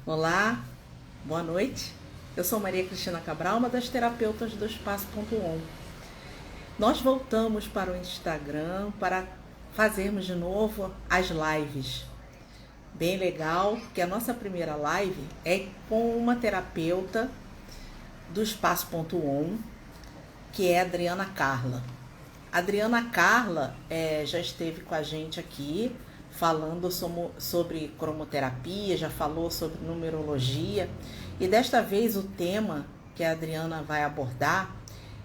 Olá, boa noite. Eu sou Maria Cristina Cabral, uma das terapeutas do Espaço.on. Nós voltamos para o Instagram para fazermos de novo as lives. Bem legal, porque a nossa primeira live é com uma terapeuta do Espaço.on, que é a Adriana Carla. A Adriana Carla já esteve com a gente aqui falando sobre cromoterapia, já falou sobre numerologia, e desta vez o tema que a Adriana vai abordar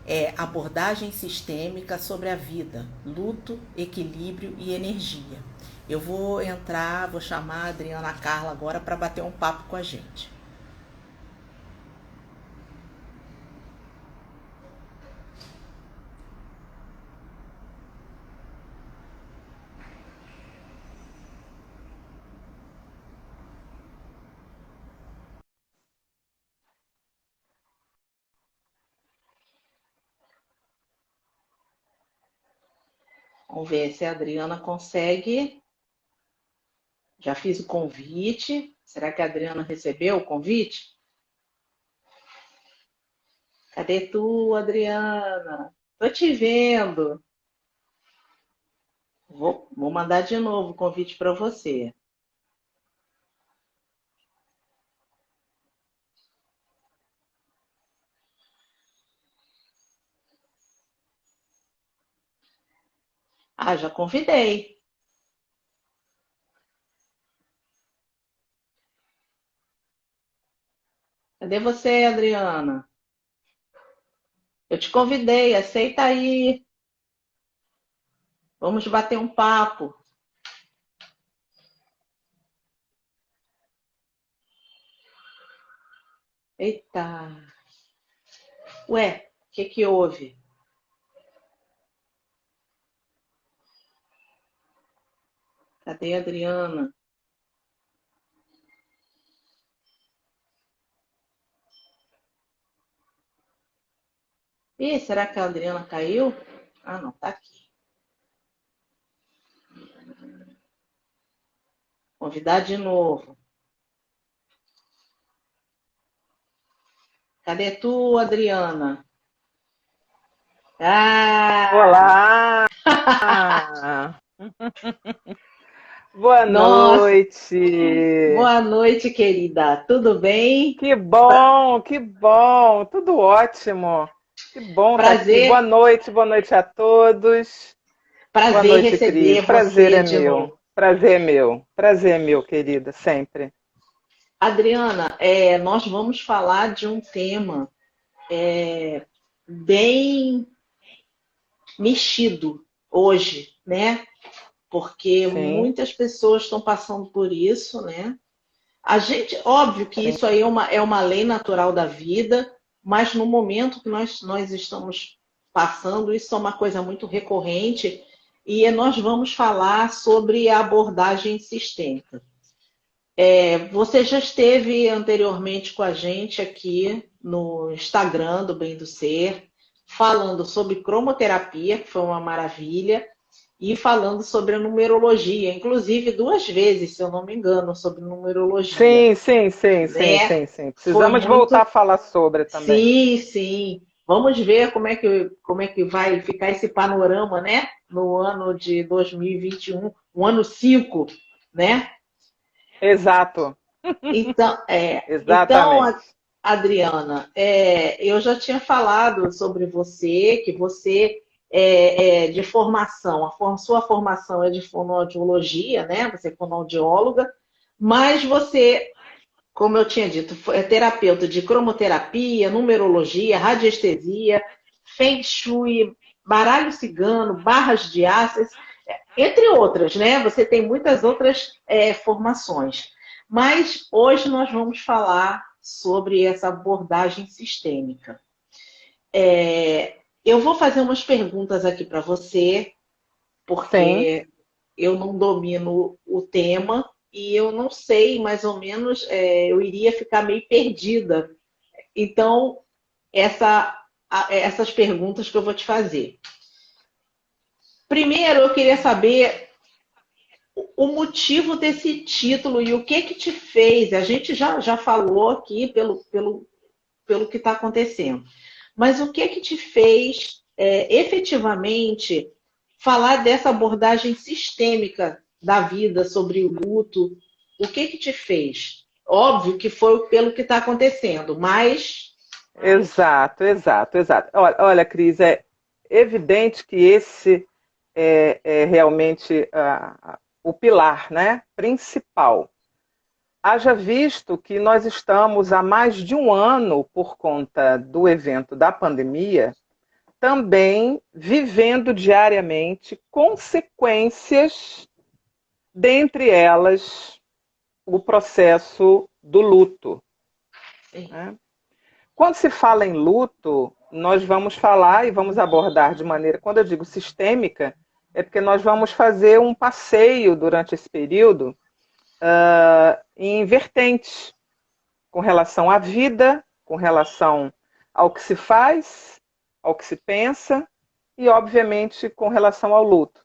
é abordagem sistêmica sobre a vida, luto, equilíbrio e energia. Eu vou chamar a Adriana Carla agora para bater um papo com a gente. Vamos ver se a Adriana consegue. Já fiz o convite. Será que a Adriana recebeu o convite? Cadê tu, Adriana? Tô te vendo. Vou mandar de novo o convite para você. Ah, já convidei. Cadê você, Adriana? Eu te convidei, aceita aí. Vamos bater um papo. Eita. Ué, o que que houve? Cadê a Adriana? Ih, será que a Adriana caiu? Ah, não, tá aqui. Convidar de novo. Cadê tu, Adriana? Ah! Olá! Boa Nossa, noite! boa noite, querida. Tudo bem? Que bom, que bom! Tudo ótimo! Que bom estar aqui. Prazer, Boa noite a todos. Boa prazer noite, Cris. receber Prazer você é de meu. novo. Prazer é meu, querida, sempre. Adriana, nós vamos falar de um tema bem mexido hoje, né? Porque Sim, muitas pessoas estão passando por isso, né? A gente, óbvio que sim. isso aí é uma lei natural da vida, mas no momento que nós estamos passando, isso é uma coisa muito recorrente e nós vamos falar sobre a abordagem sistêmica. Você já esteve anteriormente com a gente aqui no Instagram do Bem do Ser, falando sobre cromoterapia, que foi uma maravilha, e falando sobre a numerologia, inclusive duas vezes, se eu não me engano, sobre numerologia, né? Sim. Foi Precisamos voltar a muito. falar sobre também. Sim, sim. Vamos ver como é que vai ficar esse panorama, né? No ano de 2021, o ano 5, né? Exato, Então, exatamente. Adriana, eu já tinha falado sobre você, que você é de formação, sua formação é de fonoaudiologia, né? Você é fonoaudióloga, mas você, como eu tinha dito, é terapeuta de cromoterapia, numerologia, radiestesia, feng shui, baralho cigano, barras de axis, entre outras, né? Você tem muitas outras formações. Mas hoje nós vamos falar sobre essa abordagem sistêmica. Eu vou fazer umas perguntas aqui para você, Sim. porque eu não domino o tema e eu não sei, mais ou menos, eu iria ficar meio perdida. Então, essas perguntas que eu vou te fazer. Primeiro, eu queria saber o motivo desse título e o que te fez. A gente já falou aqui pelo que está acontecendo. Mas o que te fez efetivamente falar dessa abordagem sistêmica da vida sobre o luto? O que te fez? Óbvio que foi pelo que está acontecendo, mas. Exato, exato, exato. Olha, Cris, é evidente que esse é realmente o pilar, né, principal. Haja visto que nós estamos há mais de um ano, por conta do evento da pandemia, também vivendo diariamente consequências, dentre elas o processo do luto. Sim. Né? Quando se fala em luto, nós vamos falar e vamos abordar de maneira, quando eu digo sistêmica, é porque nós vamos fazer um passeio durante esse período em vertentes, com relação à vida, com relação ao que se faz, ao que se pensa e, obviamente, com relação ao luto.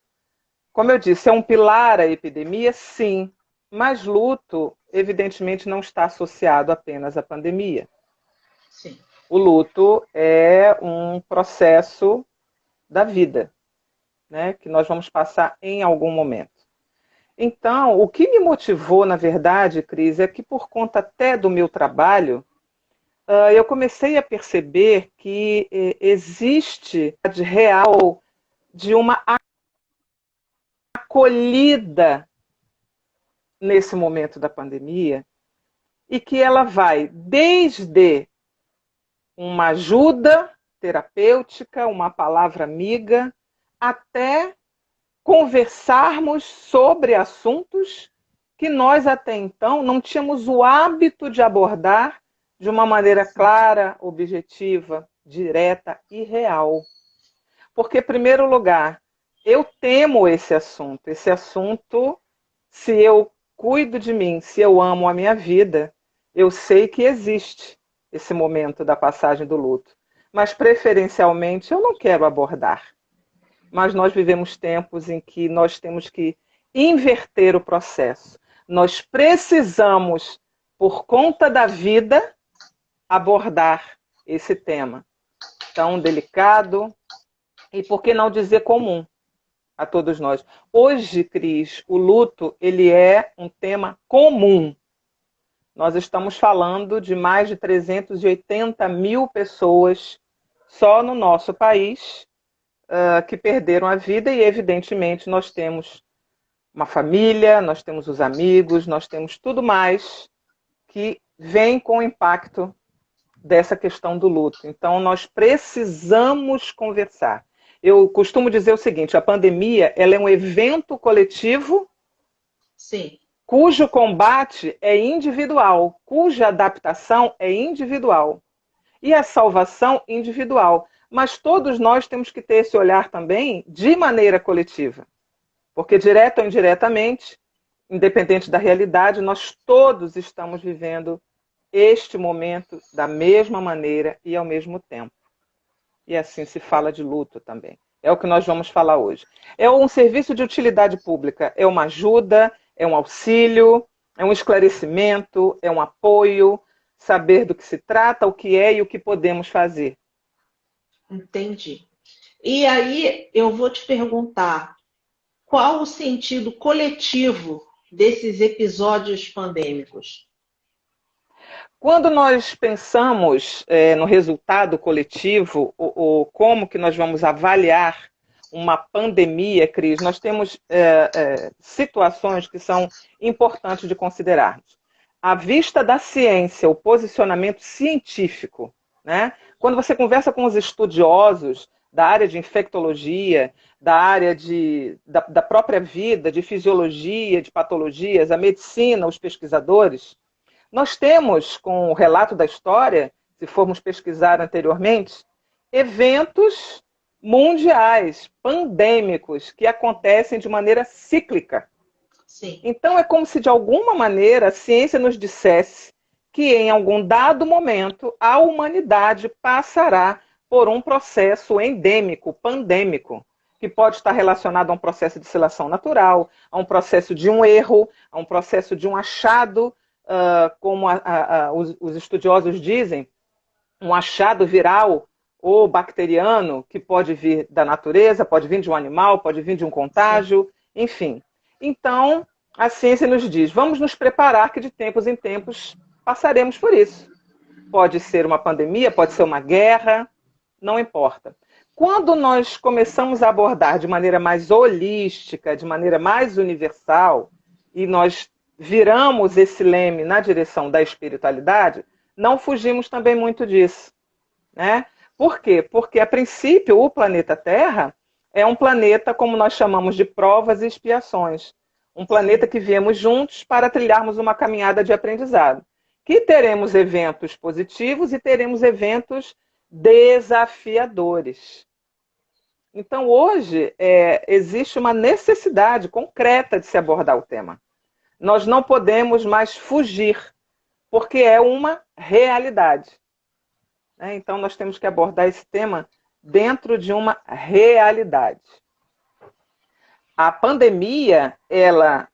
Como eu disse, é um pilar a epidemia, sim, mas luto, evidentemente, não está associado apenas à pandemia. Sim. O luto é um processo da vida, né, que nós vamos passar em algum momento. Então, o que me motivou, na verdade, Cris, é que por conta até do meu trabalho, eu comecei a perceber que existe de real de uma acolhida nesse momento da pandemia e que ela vai desde uma ajuda terapêutica, uma palavra amiga, até conversarmos sobre assuntos que nós até então não tínhamos o hábito de abordar de uma maneira clara, objetiva, direta e real. Porque, em primeiro lugar, eu temo esse assunto. Esse assunto, se eu cuido de mim, se eu amo a minha vida, eu sei que existe esse momento da passagem do luto. Mas, preferencialmente, eu não quero abordar. Mas nós vivemos tempos em que nós temos que inverter o processo. Nós precisamos, por conta da vida, abordar esse tema tão delicado e, por que não dizer, comum a todos nós. Hoje, Cris, o luto ele é um tema comum. Nós estamos falando de mais de 380 mil pessoas só no nosso país que perderam a vida e, evidentemente, nós temos uma família, nós temos os amigos, nós temos tudo mais que vem com o impacto dessa questão do luto. Então, nós precisamos conversar. Eu costumo dizer o seguinte, a pandemia ela é um evento coletivo. Sim. Cujo combate é individual, cuja adaptação é individual e a salvação individual. Mas todos nós temos que ter esse olhar também de maneira coletiva. Porque, direto ou indiretamente, independente da realidade, nós todos estamos vivendo este momento da mesma maneira e ao mesmo tempo. E assim se fala de luto também. É o que nós vamos falar hoje. É um serviço de utilidade pública, é uma ajuda, é um auxílio, é um esclarecimento, é um apoio, saber do que se trata, o que é e o que podemos fazer. Entendi. E aí eu vou te perguntar, qual o sentido coletivo desses episódios pandêmicos? Quando nós pensamos no resultado coletivo, ou como que nós vamos avaliar uma pandemia, Cris, nós temos situações que são importantes de considerarmos. À vista da ciência, o posicionamento científico, né? Quando você conversa com os estudiosos da área de infectologia, da área da própria vida, de fisiologia, de patologias, a medicina, os pesquisadores, nós temos, com o relato da história, se formos pesquisar anteriormente, eventos mundiais, pandêmicos, que acontecem de maneira cíclica. Sim. Então é como se, de alguma maneira, a ciência nos dissesse que, em algum dado momento, a humanidade passará por um processo endêmico, pandêmico, que pode estar relacionado a um processo de seleção natural, a um processo de um erro, a um processo de um achado, como os estudiosos dizem, um achado viral ou bacteriano que pode vir da natureza, pode vir de um animal, pode vir de um contágio, enfim. Então, a ciência nos diz, vamos nos preparar que de tempos em tempos passaremos por isso. Pode ser uma pandemia, pode ser uma guerra, não importa. Quando nós começamos a abordar de maneira mais holística, de maneira mais universal, e nós viramos esse leme na direção da espiritualidade, não fugimos também muito disso, né? Por quê? Porque, a princípio, o planeta Terra é um planeta, como nós chamamos, de provas e expiações. Um planeta que viemos juntos para trilharmos uma caminhada de aprendizado. Que teremos eventos positivos e teremos eventos desafiadores. Então, hoje, existe uma necessidade concreta de se abordar o tema. Nós não podemos mais fugir, porque é uma realidade. Então, nós temos que abordar esse tema dentro de uma realidade. A pandemia, ela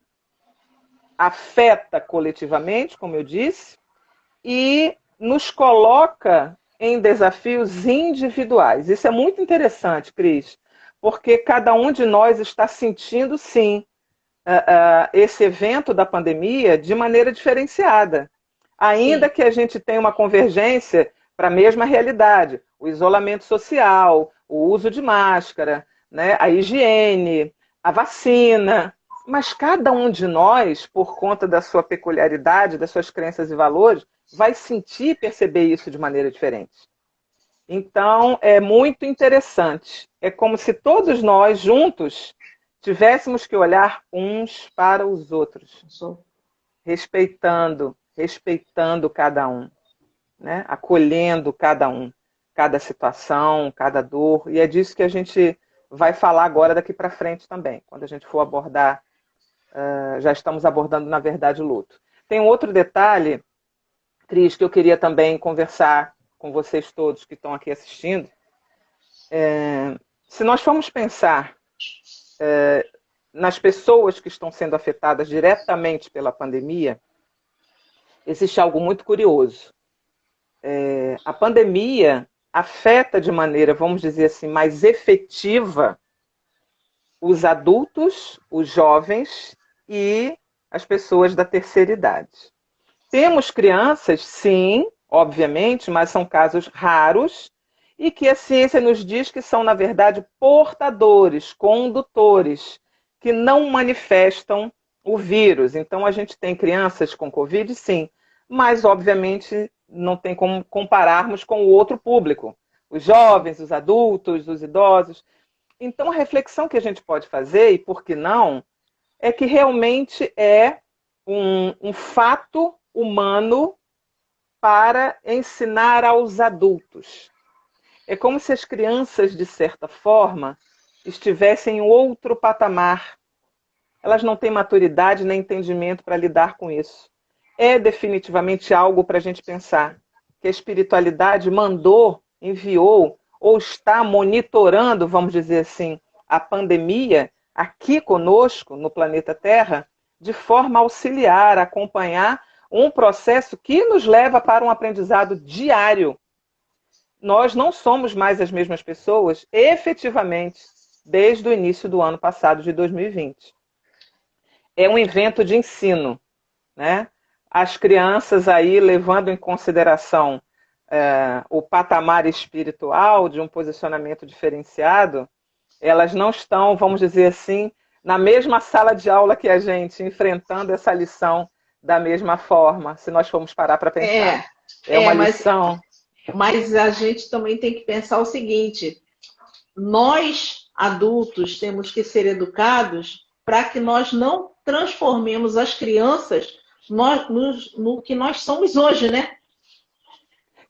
afeta coletivamente, como eu disse, e nos coloca em desafios individuais. Isso é muito interessante, Cris, porque cada um de nós está sentindo, sim, esse evento da pandemia de maneira diferenciada. Ainda sim, que a gente tenha uma convergência para a mesma realidade, o isolamento social, o uso de máscara, né, a higiene, a vacina, mas cada um de nós, por conta da sua peculiaridade, das suas crenças e valores, vai sentir e perceber isso de maneira diferente. Então, é muito interessante. É como se todos nós, juntos, tivéssemos que olhar uns para os outros, respeitando cada um, né? Acolhendo cada um, cada situação, cada dor. E é disso que a gente vai falar agora daqui para frente também, quando a gente for abordar, já estamos abordando, na verdade, o luto. Tem um outro detalhe, Cris, que eu queria também conversar com vocês todos que estão aqui assistindo. Se nós formos pensar nas pessoas que estão sendo afetadas diretamente pela pandemia, existe algo muito curioso. A pandemia afeta de maneira, vamos dizer assim, mais efetiva os adultos, os jovens e as pessoas da terceira idade. Temos crianças, sim, obviamente, mas são casos raros e que a ciência nos diz que são, na verdade, portadores, condutores, que não manifestam o vírus. Então, a gente tem crianças com Covid, sim, mas, obviamente, não tem como compararmos com o outro público, os jovens, os adultos, os idosos. Então, a reflexão que a gente pode fazer, e por que não, é que realmente é um fato humano para ensinar aos adultos. É como se as crianças, de certa forma, estivessem em outro patamar. Elas não têm maturidade nem entendimento para lidar com isso. É definitivamente algo para a gente pensar, que a espiritualidade mandou, enviou, ou está monitorando, vamos dizer assim, a pandemia aqui conosco, no planeta Terra, de forma a auxiliar, acompanhar um processo que nos leva para um aprendizado diário. Nós não somos mais as mesmas pessoas, efetivamente, desde o início do ano passado, de 2020. É um evento de ensino, né? As crianças aí, levando em consideração o patamar espiritual de um posicionamento diferenciado, elas não estão, vamos dizer assim, na mesma sala de aula que a gente, enfrentando essa lição da mesma forma, se nós formos parar para pensar. É uma lição. Mas a gente também tem que pensar o seguinte, nós, adultos, temos que ser educados para que nós não transformemos as crianças no que nós somos hoje, né?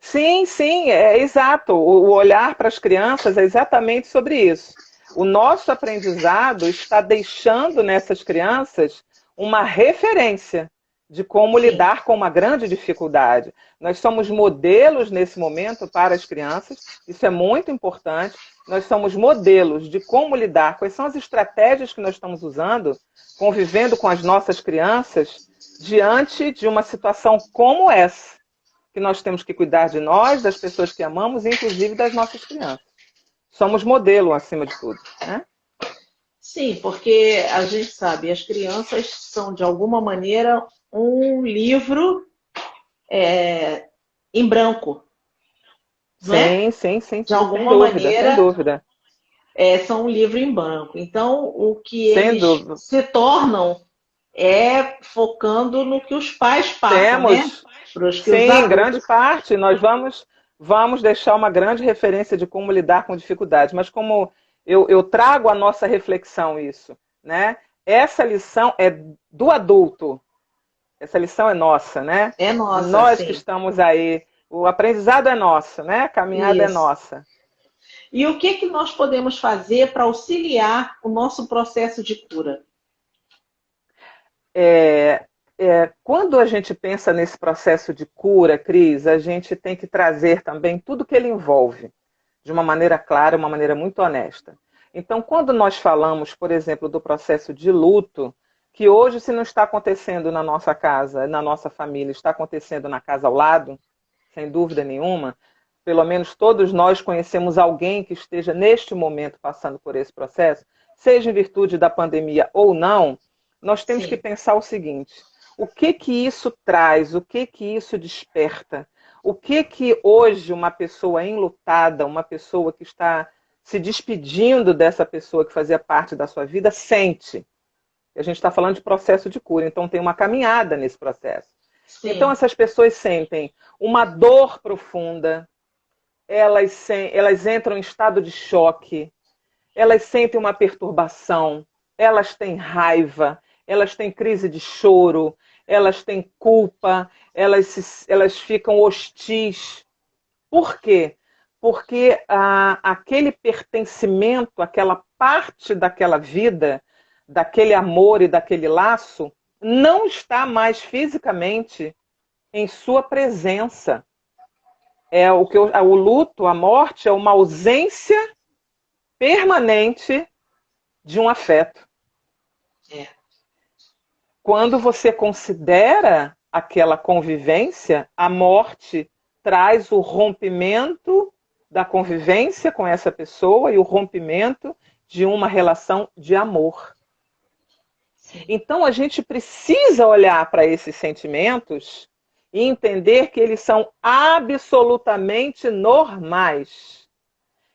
Sim, sim, é exato. O olhar para as crianças é exatamente sobre isso. O nosso aprendizado está deixando nessas crianças uma referência de como Sim. lidar com uma grande dificuldade. Nós somos modelos nesse momento para as crianças, isso é muito importante. Nós somos modelos de como lidar, quais são as estratégias que nós estamos usando, convivendo com as nossas crianças, diante de uma situação como essa, que nós temos que cuidar de nós, das pessoas que amamos, inclusive das nossas crianças. Somos modelo acima de tudo, né? Sim, porque a gente sabe, as crianças são, de alguma maneira, um livro em branco, não é? Sim, sim, sim, De sim, sem alguma dúvida, sem maneira, dúvida. são um livro em branco. Então, o que Sem eles dúvida. se tornam é focando no que os pais passam, né? Temos, Para os que os sim, grande adultos. parte. Nós vamos deixar uma grande referência de como lidar com dificuldades. Mas como eu trago a nossa reflexão isso, né? Essa lição é do adulto. Essa lição é nossa, né? É De nossa, nós que sim. estamos aí. O aprendizado é nosso, né? A caminhada é Isso. nossa. E o que nós podemos fazer para auxiliar o nosso processo de cura? É, quando a gente pensa nesse processo de cura, Cris, a gente tem que trazer também tudo que ele envolve, de uma maneira clara, uma maneira muito honesta. Então, quando nós falamos, por exemplo, do processo de luto, que hoje, se não está acontecendo na nossa casa, na nossa família, está acontecendo na casa ao lado, sem dúvida nenhuma, pelo menos todos nós conhecemos alguém que esteja neste momento passando por esse processo, seja em virtude da pandemia ou não, nós temos que Sim, pensar o seguinte: o que que isso traz, o que que isso desperta? O que que hoje uma pessoa enlutada, uma pessoa que está se despedindo dessa pessoa que fazia parte da sua vida, sente? A gente está falando de processo de cura, então tem uma caminhada nesse processo. Então sim, essas pessoas sentem uma dor profunda, elas entram em estado de choque, elas sentem uma perturbação, elas têm raiva, elas têm crise de choro, elas têm culpa, elas ficam hostis. Por quê? Porque aquele pertencimento, aquela parte daquela vida, daquele amor e daquele laço, não está mais fisicamente em sua presença. O luto, a morte, é uma ausência permanente de um afeto. é. Quando você considera aquela convivência, a morte traz o rompimento da convivência com essa pessoa e o rompimento de uma relação de amor. Sim. Então a gente precisa olhar para esses sentimentos e entender que eles são absolutamente normais.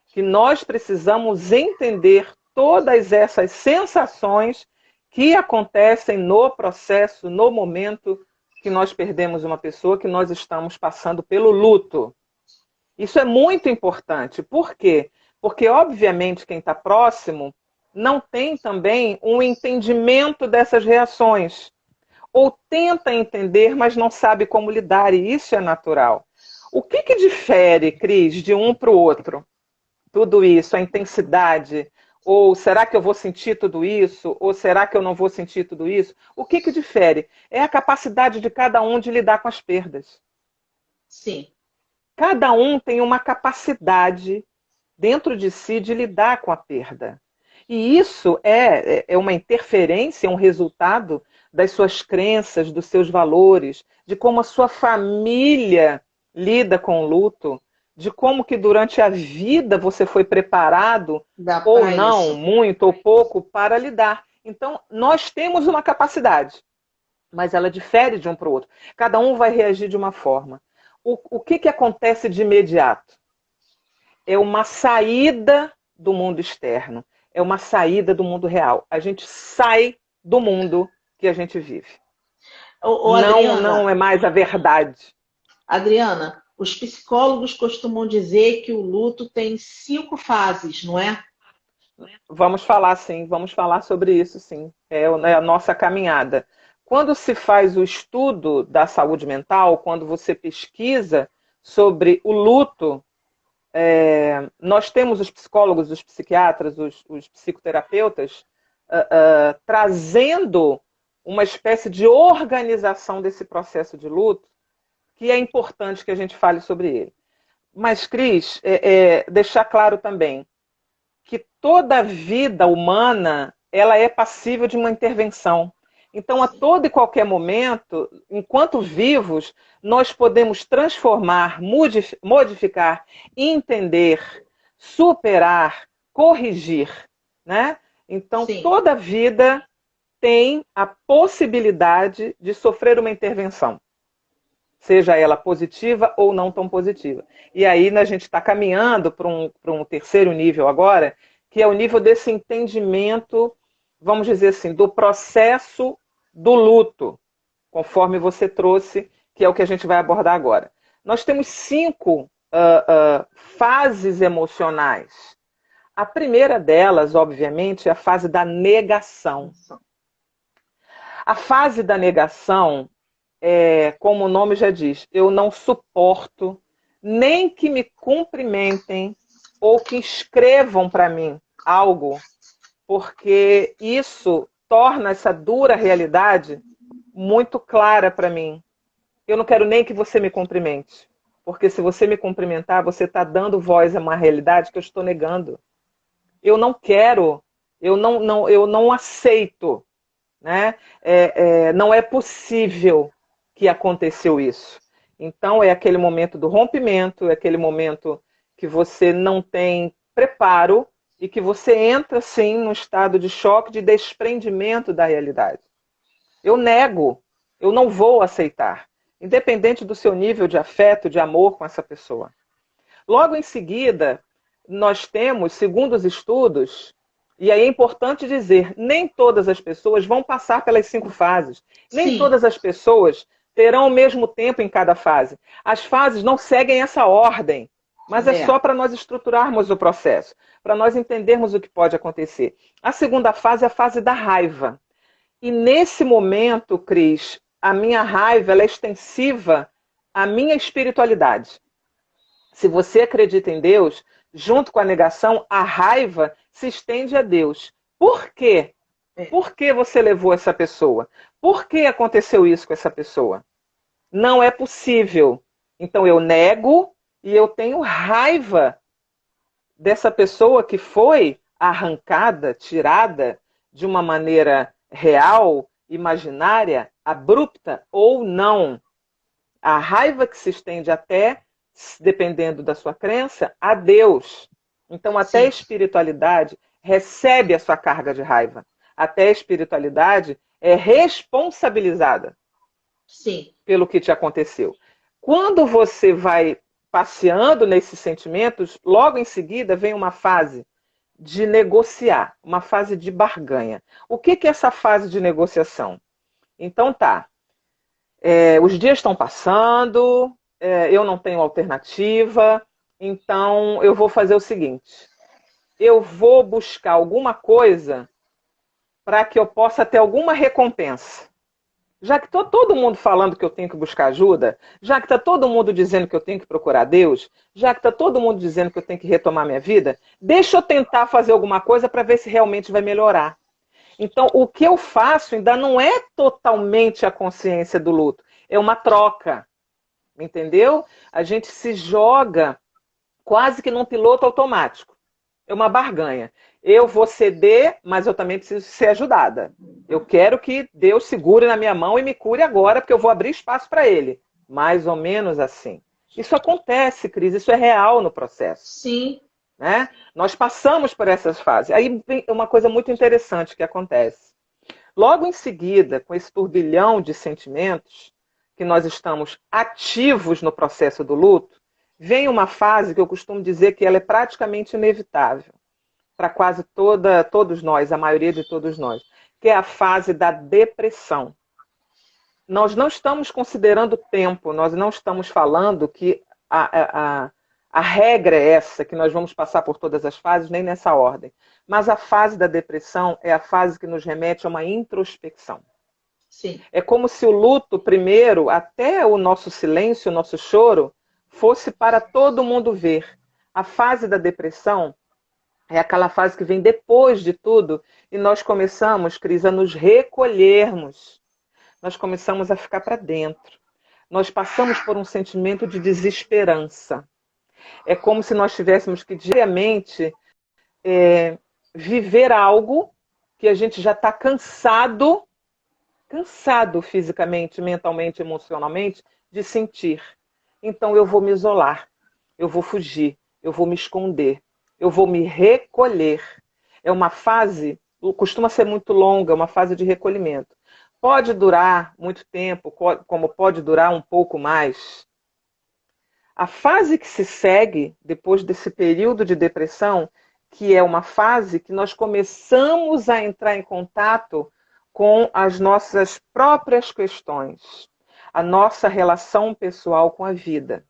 Que nós precisamos entender todas essas sensações que acontecem no processo, no momento que nós perdemos uma pessoa, que nós estamos passando pelo luto. Isso é muito importante. Por quê? Porque, obviamente, quem está próximo não tem também um entendimento dessas reações. Ou tenta entender, mas não sabe como lidar, e isso é natural. O que, que difere, Cris, de um para o outro? Tudo isso, a intensidade, ou será que eu vou sentir tudo isso, ou será que eu não vou sentir tudo isso? O que que difere? É a capacidade de cada um de lidar com as perdas. Sim. Cada um tem uma capacidade dentro de si de lidar com a perda. E isso é uma interferência, um resultado das suas crenças, dos seus valores, de como a sua família lida com o luto, de como que durante a vida você foi preparado, Dá ou para não, isso. muito ou pouco, para lidar. Então, nós temos uma capacidade, mas ela difere de um para o outro. Cada um vai reagir de uma forma. O que, que acontece de imediato? É uma saída do mundo externo, é uma saída do mundo real. A gente sai do mundo que a gente vive. Ô, Não, Adriana, não é mais a verdade. Adriana, os psicólogos costumam dizer que o luto tem 5 fases, não é? Vamos falar sim, vamos falar sobre isso sim. É a nossa caminhada. Quando se faz o estudo da saúde mental, quando você pesquisa sobre o luto, nós temos os psicólogos, os psiquiatras, os psicoterapeutas trazendo uma espécie de organização desse processo de luto, que é importante que a gente fale sobre ele. Mas, Cris, deixar claro também que toda a vida humana ela é passível de uma intervenção. Então, a todo e qualquer momento, enquanto vivos, nós podemos transformar, modificar, entender, superar, corrigir, né? Então, Sim. toda vida tem a possibilidade de sofrer uma intervenção, seja ela positiva ou não tão positiva. E aí a gente está caminhando para um terceiro nível agora, que é o nível desse entendimento, vamos dizer assim, do processo do luto, conforme você trouxe, que é o que a gente vai abordar agora. Nós temos 5 fases emocionais. A primeira delas, obviamente, é a fase da negação. A fase da negação como o nome já diz, eu não suporto nem que me cumprimentem ou que escrevam para mim algo, porque isso torna essa dura realidade muito clara para mim. Eu não quero nem que você me cumprimente, porque se você me cumprimentar, você está dando voz a uma realidade que eu estou negando. Eu não quero, eu não aceito, né? Não é possível que aconteceu isso. Então, é aquele momento do rompimento, é aquele momento que você não tem preparo e que você entra, sim, num estado de choque, de desprendimento da realidade. Eu nego, eu não vou aceitar, independente do seu nível de afeto, de amor com essa pessoa. Logo em seguida, nós temos, segundo os estudos, e aí é importante dizer, nem todas as pessoas vão passar pelas 5 fases. Nem Sim. todas as pessoas terão o mesmo tempo em cada fase. As fases não seguem essa ordem, mas é só para nós estruturarmos o processo, para nós entendermos o que pode acontecer. A segunda fase é a fase da raiva. E nesse momento, Cris, a minha raiva ela é extensiva à minha espiritualidade. Se você acredita em Deus, junto com a negação, a raiva se estende a Deus. Por quê? Por que você levou essa pessoa? Por que aconteceu isso com essa pessoa? Não é possível. Então eu nego e eu tenho raiva dessa pessoa que foi arrancada, tirada de uma maneira real, imaginária, abrupta ou não. A raiva que se estende até, dependendo da sua crença, a Deus. Então até a espiritualidade recebe a sua carga de raiva. Até a espiritualidade é responsabilizada pelo que te aconteceu. Quando você vai passeando nesses sentimentos, logo em seguida vem uma fase de negociar, uma fase de barganha. O que é essa fase de negociação? Então tá, os dias estão passando, eu não tenho alternativa, então eu vou fazer o seguinte, eu vou buscar alguma coisa para que eu possa ter alguma recompensa. Já que está todo mundo falando que eu tenho que buscar ajuda, já que está todo mundo dizendo que eu tenho que procurar Deus, já que está todo mundo dizendo que eu tenho que retomar minha vida, deixa eu tentar fazer alguma coisa para ver se realmente vai melhorar. Então, o que eu faço ainda não é totalmente a consciência do luto, é uma troca, entendeu? A gente se joga quase que num piloto automático. É uma barganha. Eu vou ceder, mas eu também preciso ser ajudada. Eu quero que Deus segure na minha mão e me cure agora, porque eu vou abrir espaço para Ele. Mais ou menos assim. Isso acontece, Cris, isso é real no processo. Sim. Né? Nós passamos por essas fases. Aí vem uma coisa muito interessante que acontece. Logo em seguida, com esse turbilhão de sentimentos, que nós estamos ativos no processo do luto, vem uma fase que eu costumo dizer que ela é praticamente inevitável para quase todos nós, a maioria de todos nós, que é a fase da depressão. Nós não estamos considerando tempo, nós não estamos falando que a regra é essa, que nós vamos passar por todas as fases, nem nessa ordem. Mas a fase da depressão é a fase que nos remete a uma introspecção. Sim. É como se o luto, primeiro, até o nosso silêncio, o nosso choro, fosse para todo mundo ver. A fase da depressão É aquela fase que vem depois de tudo e nós começamos, Cris, a nos recolhermos. Nós começamos a ficar para dentro. Nós passamos por um sentimento de desesperança. É como se nós tivéssemos que diariamente viver algo que a gente já está cansado fisicamente, mentalmente, emocionalmente, de sentir. Então eu vou me isolar, eu vou fugir, eu vou me esconder, eu vou me recolher. É uma fase, costuma ser muito longa, é uma fase de recolhimento. Pode durar muito tempo, como pode durar um pouco mais. A fase que se segue depois desse período de depressão, que é uma fase que nós começamos a entrar em contato com as nossas próprias questões, a nossa relação pessoal com a vida.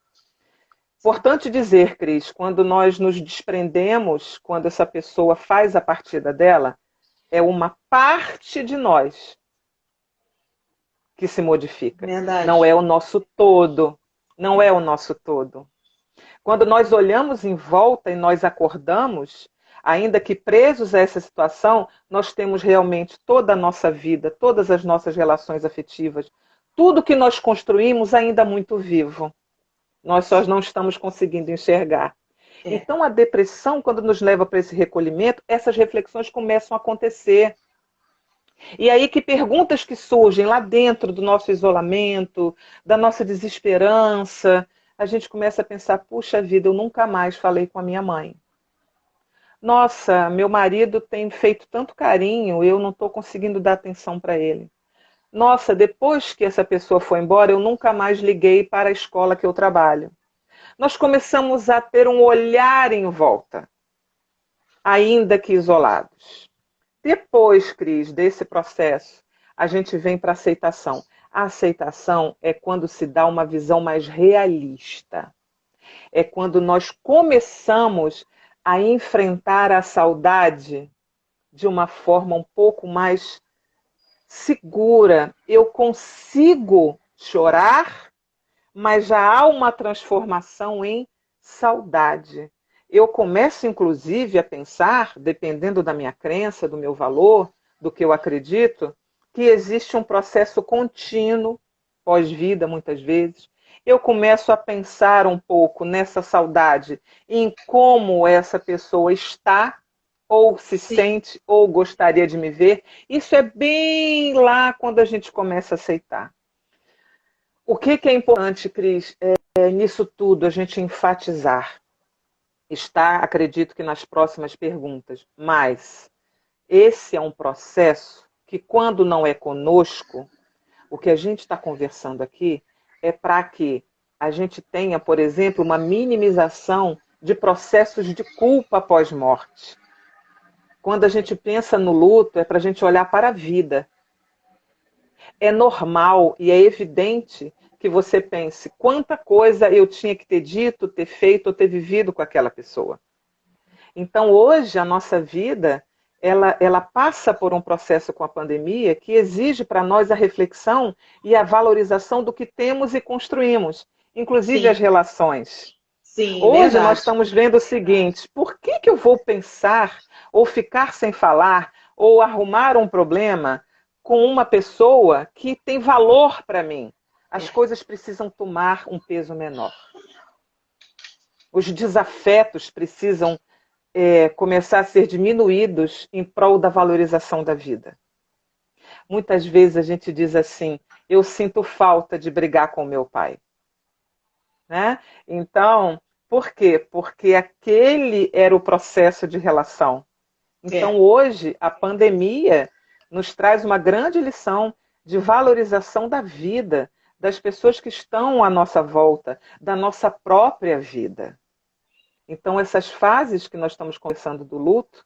Importante dizer, Cris, quando nós nos desprendemos, quando essa pessoa faz a partida dela, é uma parte de nós que se modifica. Verdade. Não é o nosso todo. Não é o nosso todo. Quando nós olhamos em volta e nós acordamos, ainda que presos a essa situação, nós temos realmente toda a nossa vida, todas as nossas relações afetivas, tudo que nós construímos ainda muito vivo. Nós só não estamos conseguindo enxergar. Então a depressão, quando nos leva para esse recolhimento, essas reflexões começam a acontecer. E aí que perguntas que surgem lá dentro do nosso isolamento, da nossa desesperança, a gente começa a pensar, puxa vida, eu nunca mais falei com a minha mãe. Nossa, meu marido tem feito tanto carinho, eu não estou conseguindo dar atenção para ele. Nossa, depois que essa pessoa foi embora, eu nunca mais liguei para a escola que eu trabalho. Nós começamos a ter um olhar em volta, ainda que isolados. Depois, Cris, desse processo, a gente vem para a aceitação. A aceitação é quando se dá uma visão mais realista. É quando nós começamos a enfrentar a saudade de uma forma um pouco mais segura. Eu consigo chorar, mas já há uma transformação em saudade. Eu começo, inclusive, a pensar, dependendo da minha crença, do meu valor, do que eu acredito, que existe um processo contínuo, pós-vida, muitas vezes. Eu começo a pensar um pouco nessa saudade, em como essa pessoa está, ou se sente, ou gostaria de me ver. Isso é bem lá quando a gente começa a aceitar. O que é importante, Cris, nisso tudo, a gente enfatizar. Está, acredito que nas próximas perguntas, mas esse é um processo que, quando não é conosco, o que a gente está conversando aqui é para que a gente tenha, por exemplo, uma minimização de processos de culpa pós-morte. Quando a gente pensa no luto, é para a gente olhar para a vida. É normal e é evidente que você pense quanta coisa eu tinha que ter dito, ter feito ou ter vivido com aquela pessoa. Então, hoje, a nossa vida, ela passa por um processo com a pandemia que exige para nós a reflexão e a valorização do que temos e construímos, inclusive as relações. Sim, hoje verdade. Nós estamos vendo o seguinte, por que eu vou pensar ou ficar sem falar ou arrumar um problema com uma pessoa que tem valor para mim? As coisas precisam tomar um peso menor. Os desafetos precisam começar a ser diminuídos em prol da valorização da vida. Muitas vezes a gente diz assim, eu sinto falta de brigar com meu pai. Né? Então, por quê? Porque aquele era o processo de relação. Então, hoje, a pandemia nos traz uma grande lição de valorização da vida, das pessoas que estão à nossa volta, da nossa própria vida. Então, essas fases que nós estamos conversando do luto,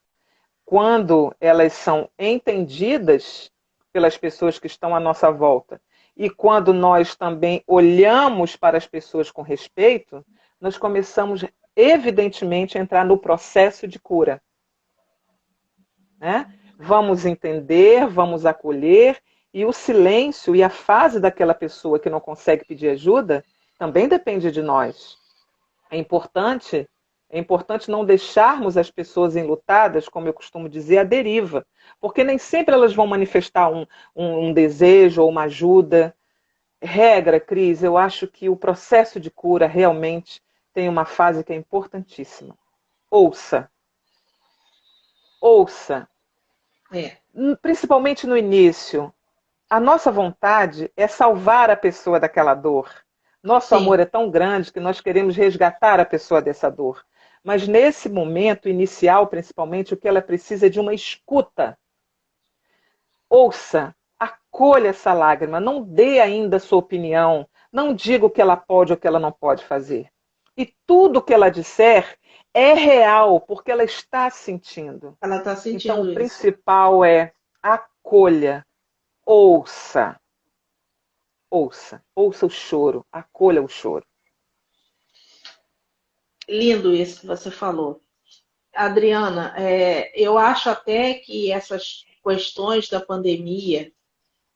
quando elas são entendidas pelas pessoas que estão à nossa volta, e quando nós também olhamos para as pessoas com respeito, nós começamos, evidentemente, a entrar no processo de cura. Né? Vamos entender, vamos acolher, e o silêncio e a fase daquela pessoa que não consegue pedir ajuda também depende de nós. É importante É importante não deixarmos as pessoas enlutadas, como eu costumo dizer, à deriva, porque nem sempre elas vão manifestar um desejo ou uma ajuda. Regra, Cris, eu acho que o processo de cura realmente tem uma fase que é importantíssima. Ouça, ouça, É, principalmente no início. A nossa vontade é salvar a pessoa daquela dor. Nosso amor sim, é tão grande que nós queremos resgatar a pessoa dessa dor. Mas nesse momento inicial, principalmente, o que ela precisa é de uma escuta. Ouça, acolha essa lágrima, não dê ainda a sua opinião, não diga o que ela pode ou o que ela não pode fazer. E tudo o que ela disser é real, porque ela está sentindo. ela está Então, o sentindo isso. principal é acolha, ouça, ouça o choro, acolha o choro. Lindo isso que você falou. Adriana, eu acho até que essas questões da pandemia,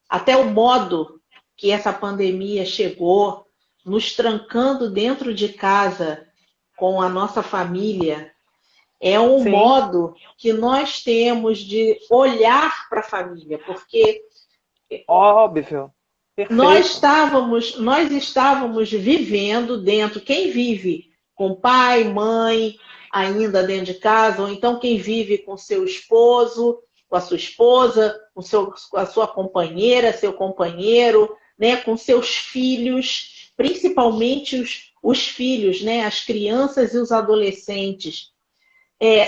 até o modo que essa pandemia chegou, nos trancando dentro de casa com a nossa família, é um Sim, modo que nós temos de olhar para a família, porque óbvio, perfeito. nós estávamos vivendo dentro, quem vive com pai, mãe, ainda dentro de casa, ou então quem vive com seu esposo, com a sua esposa, com a sua companheira, seu companheiro, né, com seus filhos, principalmente os filhos, né, as crianças e os adolescentes.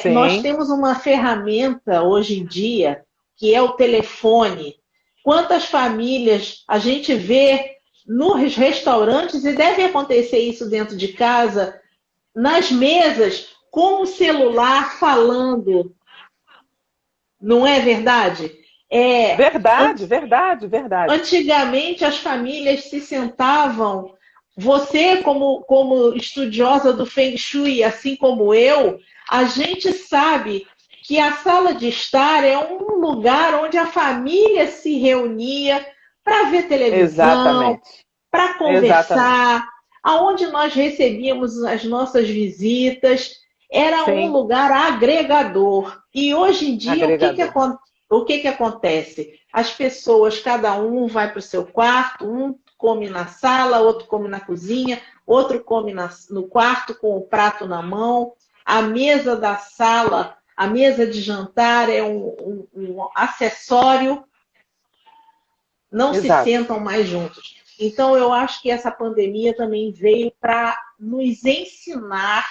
Nós Sim, temos uma ferramenta hoje em dia que é o telefone. Quantas famílias a gente vê nos restaurantes, e deve acontecer isso dentro de casa, nas mesas, com o celular falando, não é verdade? É, verdade, verdade, verdade. Antigamente as famílias se sentavam, você como estudiosa do Feng Shui, assim como eu, a gente sabe que a sala de estar é um lugar onde a família se reunia para ver televisão, Exatamente, para exatamente. conversar, aonde nós recebíamos as nossas visitas, era um Sim, lugar agregador. E hoje em dia, agregador. o que que acontece? As pessoas, cada um vai para o seu quarto, um come na sala, outro come na cozinha, outro come no quarto com o prato na mão. A mesa da sala, a mesa de jantar é um acessório, não se Exato. sentam mais juntos. Então, eu acho que essa pandemia também veio para nos ensinar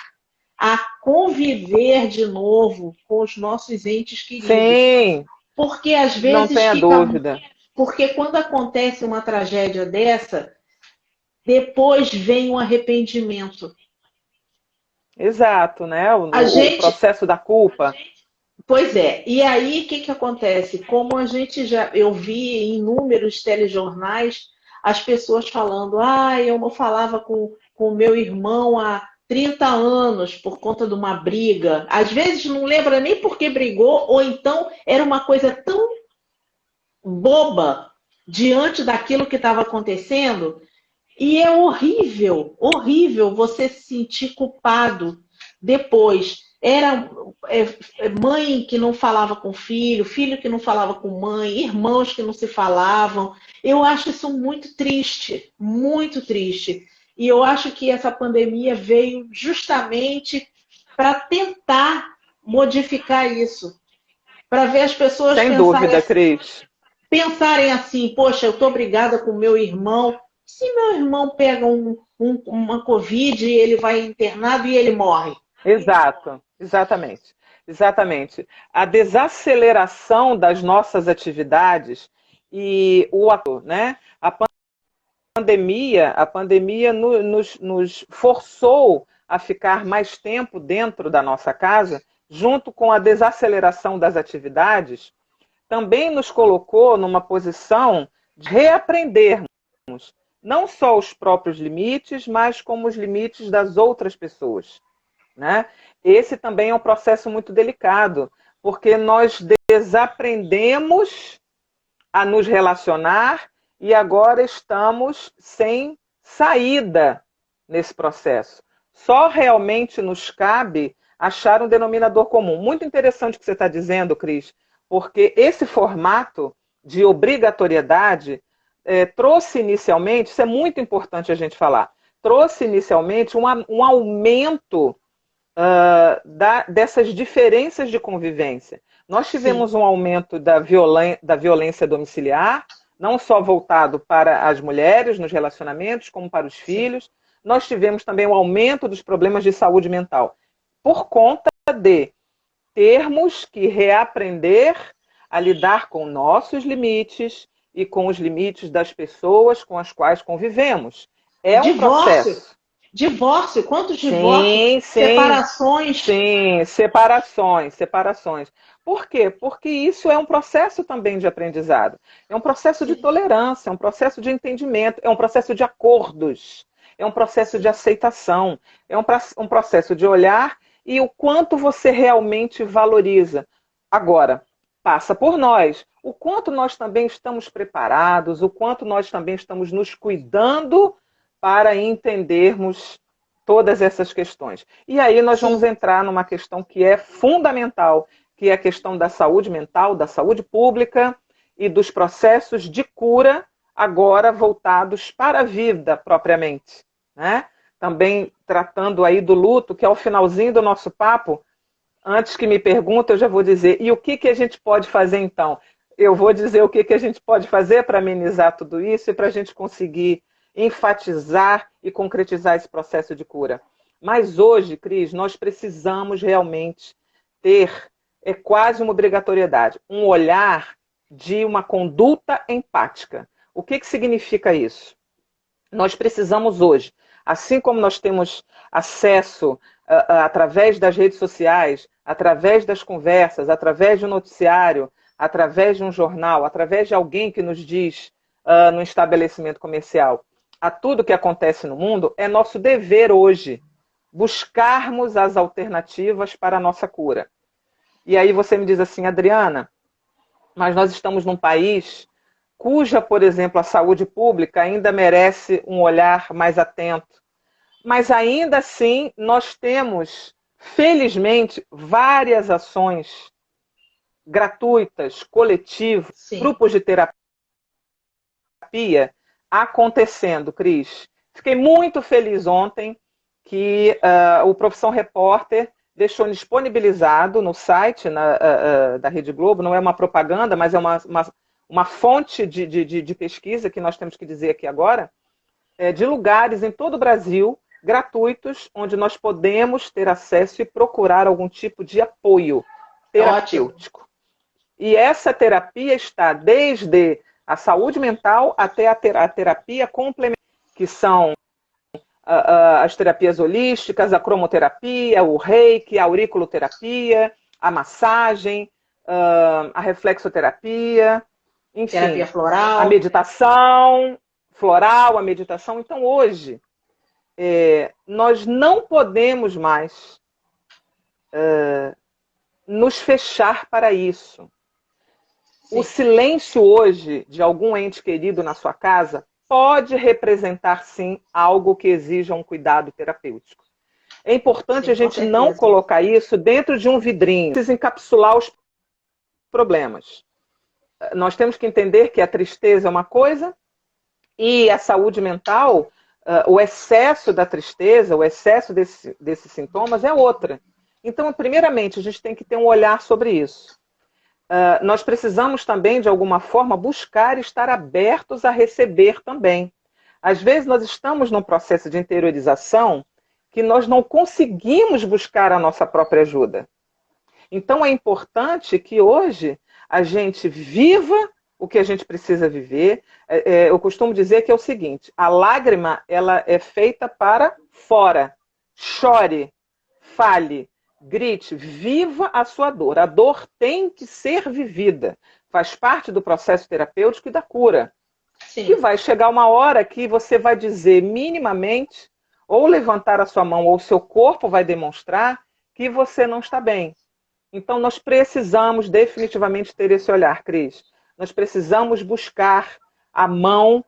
a conviver de novo com os nossos entes queridos. Sim, Porque às não vezes tenha fica. dúvida. Porque quando acontece uma tragédia dessa, depois vem um arrependimento. Exato, né? A O gente. processo da culpa. Pois é. E aí, o que, que acontece? Como a gente já. Eu vi em inúmeros telejornais as pessoas falando: ah, eu não falava com o meu irmão há 30 anos por conta de uma briga. Às vezes não lembra nem por que brigou, ou então era uma coisa tão boba diante daquilo que estava acontecendo. E é horrível, horrível você se sentir culpado depois. Era mãe que não falava com filho, filho que não falava com mãe, irmãos que não se falavam. Eu acho isso muito triste, muito triste. E eu acho que essa pandemia veio justamente para tentar modificar isso, para ver as pessoas Sem dúvida, Cris. pensarem assim, poxa, eu estou brigada com meu irmão. Se meu irmão pega uma Covid, ele vai internado e ele morre. Exato, exatamente. Exatamente. A desaceleração das nossas atividades e o ator, né? A pandemia nos forçou a ficar mais tempo dentro da nossa casa, junto com a desaceleração das atividades, também nos colocou numa posição de reaprendermos não só os próprios limites, mas como os limites das outras pessoas. Né? Esse também é um processo muito delicado, porque nós desaprendemos a nos relacionar e agora estamos sem saída nesse processo. só realmente nos cabe achar um denominador comum. Muito interessante o que você está dizendo, Cris, porque esse formato de obrigatoriedade trouxe inicialmente, isso é muito importante a gente falar, trouxe inicialmente um aumento dessas diferenças de convivência. Nós tivemos Sim. um aumento da violência domiciliar, não só voltado para as mulheres nos relacionamentos, como para os Sim. filhos. Nós tivemos também um aumento dos problemas de saúde mental, por conta de termos que reaprender a lidar com nossos limites e com os limites das pessoas com as quais convivemos. É um Divórcio. processo. Divórcio. Quantos divórcios? Sim, sim, Separações. sim, separações, separações. Por quê? Porque isso é um processo também de aprendizado. É um processo de Sim. tolerância, é um processo de entendimento, é um processo de acordos, é um processo de Sim. aceitação, é um processo de olhar e o quanto você realmente valoriza. Agora, passa por nós. O quanto nós também estamos preparados, o quanto nós também estamos nos cuidando para entendermos todas essas questões. E aí nós vamos Sim. entrar numa questão que é fundamental, que é a questão da saúde mental, da saúde pública e dos processos de cura agora voltados para a vida propriamente, né? Também tratando aí do luto, que é o finalzinho do nosso papo. Antes que me perguntem, eu já vou dizer, e o que, que a gente pode fazer então? Eu vou dizer o que, que a gente pode fazer para amenizar tudo isso e para a gente conseguir enfatizar e concretizar esse processo de cura. Mas hoje, Cris, nós precisamos realmente ter, é quase uma obrigatoriedade, um olhar de uma conduta empática. O que, que significa isso? Nós precisamos hoje, assim como nós temos acesso através das redes sociais, através das conversas, através de um noticiário, através de um jornal, através de alguém que nos diz no estabelecimento comercial, a tudo que acontece no mundo, é nosso dever hoje buscarmos as alternativas para a nossa cura. E aí você me diz assim, Adriana, mas nós estamos num país cuja, por exemplo, a saúde pública ainda merece um olhar mais atento. Mas ainda assim, nós temos, felizmente, várias ações gratuitas, coletivas, Sim. grupos de terapia acontecendo, Cris. Fiquei muito feliz ontem que o Profissão Repórter deixou disponibilizado no site da Rede Globo, não é uma propaganda, mas é uma fonte de pesquisa que nós temos que dizer aqui agora, de lugares em todo o Brasil, gratuitos, onde nós podemos ter acesso e procurar algum tipo de apoio Ótimo. terapêutico. E essa terapia está desde a saúde mental até a terapia complementar, que são as terapias holísticas, a cromoterapia, o reiki, a auriculoterapia, a massagem, a reflexoterapia, Terapia enfim, a floral. meditação floral, a meditação. Então, hoje, nós não podemos mais nos fechar para isso. O Sim. silêncio hoje de algum ente querido na sua casa pode representar, sim, algo que exija um cuidado terapêutico. É importante a Sim, com gente não certeza. colocar isso dentro de um vidrinho, precisa encapsular os problemas. Nós temos que entender que a tristeza é uma coisa e a saúde mental, o excesso da tristeza, o excesso desses sintomas é outra. Então, primeiramente, a gente tem que ter um olhar sobre isso. Nós precisamos também, de alguma forma, buscar estar abertos a receber também. Às vezes nós estamos num processo de interiorização que nós não conseguimos buscar a nossa própria ajuda. Então é importante que hoje a gente viva o que a gente precisa viver. Eu costumo dizer que é o seguinte, a lágrima ela é feita para fora. Chore, fale, grite, viva a sua dor. A dor tem que ser vivida. Faz parte do processo terapêutico e da cura. Que Sim. vai chegar uma hora que você vai dizer minimamente, ou levantar a sua mão, ou o seu corpo vai demonstrar que você não está bem. Então, nós precisamos definitivamente ter esse olhar, Cris. Nós precisamos buscar a mão,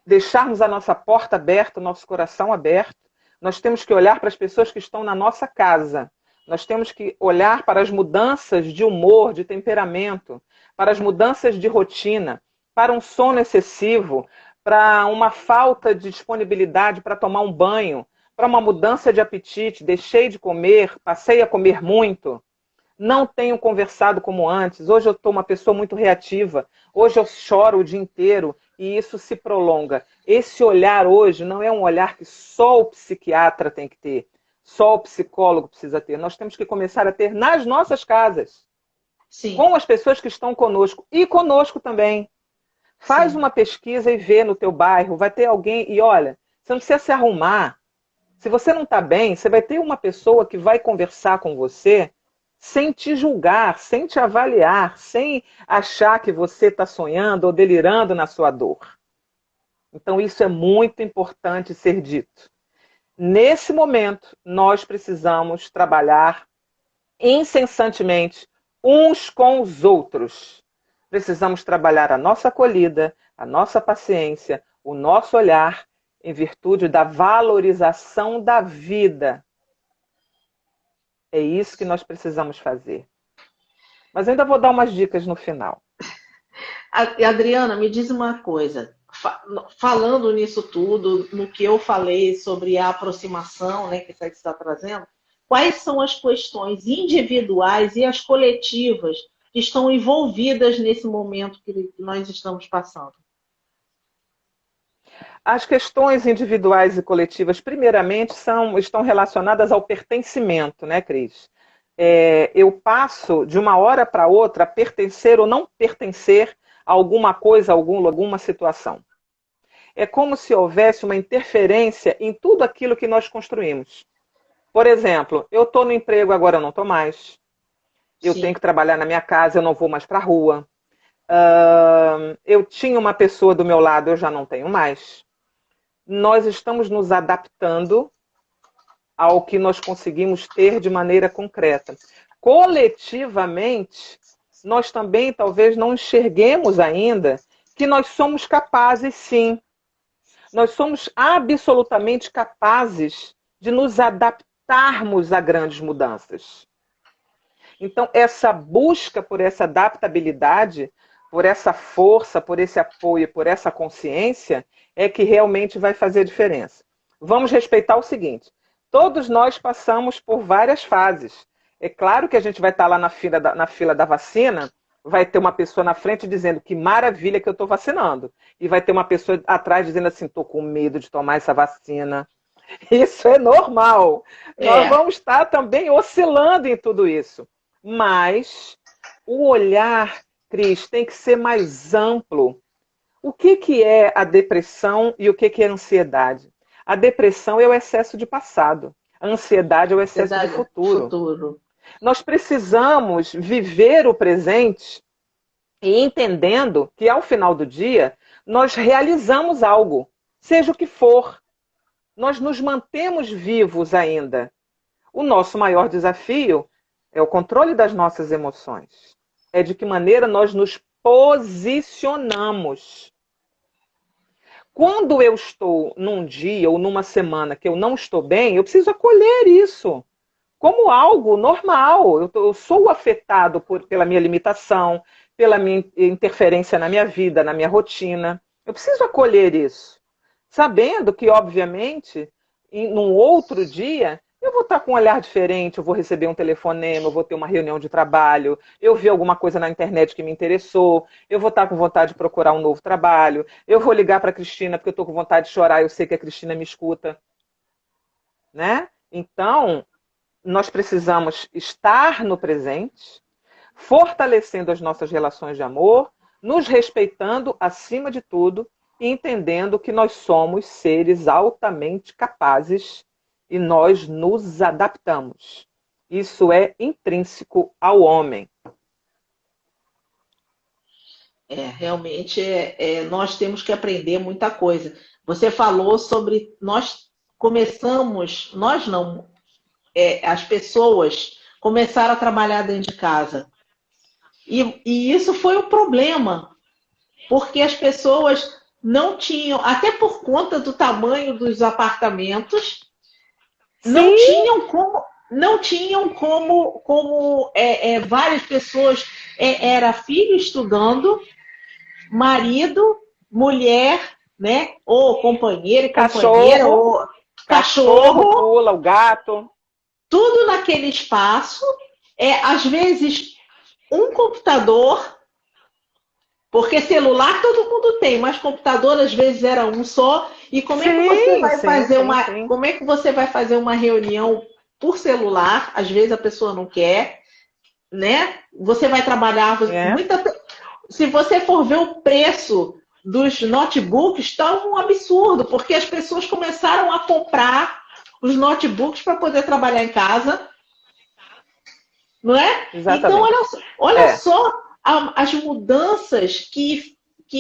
deixarmos a nossa porta aberta, o nosso coração aberto, Nós temos que olhar para as pessoas que estão na nossa casa. Nós temos que olhar para as mudanças de humor, de temperamento, para as mudanças de rotina, para um sono excessivo, para uma falta de disponibilidade para tomar um banho, para uma mudança de apetite, deixei de comer, passei a comer muito. Não tenho conversado como antes. Hoje eu estou uma pessoa muito reativa. Hoje eu choro o dia inteiro e isso se prolonga. Esse olhar hoje não é um olhar que só o psiquiatra tem que ter, só o psicólogo precisa ter. Nós temos que começar a ter nas nossas casas, Sim. com as pessoas que estão conosco e conosco também. Faz Sim. uma pesquisa e vê no teu bairro, vai ter alguém, e olha, você não precisa se arrumar. Se você não está bem, você vai ter uma pessoa que vai conversar com você sem te julgar, sem te avaliar, sem achar que você está sonhando ou delirando na sua dor. Então isso é muito importante ser dito. Nesse momento, nós precisamos trabalhar incessantemente uns com os outros. Precisamos trabalhar a nossa acolhida, a nossa paciência, o nosso olhar, em virtude da valorização da vida. É isso que nós precisamos fazer. Mas ainda vou dar umas dicas no final. Adriana, me diz uma coisa. Falando nisso tudo, no que eu falei sobre a aproximação, né, que você está trazendo, quais são as questões individuais e as coletivas que estão envolvidas nesse momento que nós estamos passando? As questões individuais e coletivas, primeiramente, estão relacionadas ao pertencimento, né, Cris? Eu passo de uma hora para outra a pertencer ou não pertencer a alguma coisa, alguma situação. É como se houvesse uma interferência em tudo aquilo que nós construímos. Por exemplo, eu estou no emprego, agora eu não estou mais. Eu Sim. tenho que trabalhar na minha casa, eu não vou mais para a rua. Eu tinha uma pessoa do meu lado, eu já não tenho mais. Nós estamos nos adaptando ao que nós conseguimos ter de maneira concreta. Coletivamente, nós também talvez não enxerguemos ainda que nós somos capazes, sim. Nós somos absolutamente capazes de nos adaptarmos a grandes mudanças. Então, essa busca por essa adaptabilidade, por essa força, por esse apoio, por essa consciência, é que realmente vai fazer diferença. Vamos respeitar o seguinte: todos nós passamos por várias fases. É claro que a gente vai estar lá na fila da vacina, vai ter uma pessoa na frente dizendo que maravilha que eu estou vacinando. E vai ter uma pessoa atrás dizendo assim, estou com medo de tomar essa vacina. Isso é normal. Nós vamos estar também oscilando em tudo isso. Mas o olhar, Cris, tem que ser mais amplo. O que é a depressão e o que é a ansiedade? A depressão é o excesso de passado. A ansiedade é o excesso de futuro. Nós precisamos viver o presente e entendendo que, ao final do dia, nós realizamos algo, seja o que for. Nós nos mantemos vivos ainda. O nosso maior desafio é o controle das nossas emoções. É de que maneira nós nos posicionamos. Quando eu estou num dia ou numa semana que eu não estou bem, eu preciso acolher isso como algo normal. Eu sou afetado pela minha limitação, pela minha interferência na minha vida, na minha rotina. Eu preciso acolher isso, sabendo que, obviamente, num outro dia, eu vou estar com um olhar diferente, eu vou receber um telefonema, eu vou ter uma reunião de trabalho, eu vi alguma coisa na internet que me interessou, eu vou estar com vontade de procurar um novo trabalho, eu vou ligar para a Cristina porque eu estou com vontade de chorar, eu sei que a Cristina me escuta. Né? Então, nós precisamos estar no presente, fortalecendo as nossas relações de amor, nos respeitando acima de tudo e entendendo que nós somos seres altamente capazes e nós nos adaptamos. Isso é intrínseco ao homem. Realmente nós temos que aprender muita coisa. Você falou sobre nós começamos, nós não, as pessoas começaram a trabalhar dentro de casa. E isso foi um problema, porque as pessoas não tinham, até por conta do tamanho dos apartamentos, não Sim, tinham como, não tinham como várias pessoas, era filho estudando, marido, mulher, né? Ou companheiro e companheira, cachorro, ou cachorro cachorro, pula, o gato. tudo naquele espaço. Às vezes um computador, porque celular todo mundo tem, mas computador às vezes era um só. E como é que você Sim, vai sim, fazer sim, uma, sim. como é que você vai fazer uma reunião por celular? Às vezes a pessoa não quer, né? Você vai trabalhar É, muita. Se você for ver o preço dos notebooks, está um absurdo, porque as pessoas começaram a comprar os notebooks para poder trabalhar em casa, não é? Então, exatamente. olha É. só as mudanças que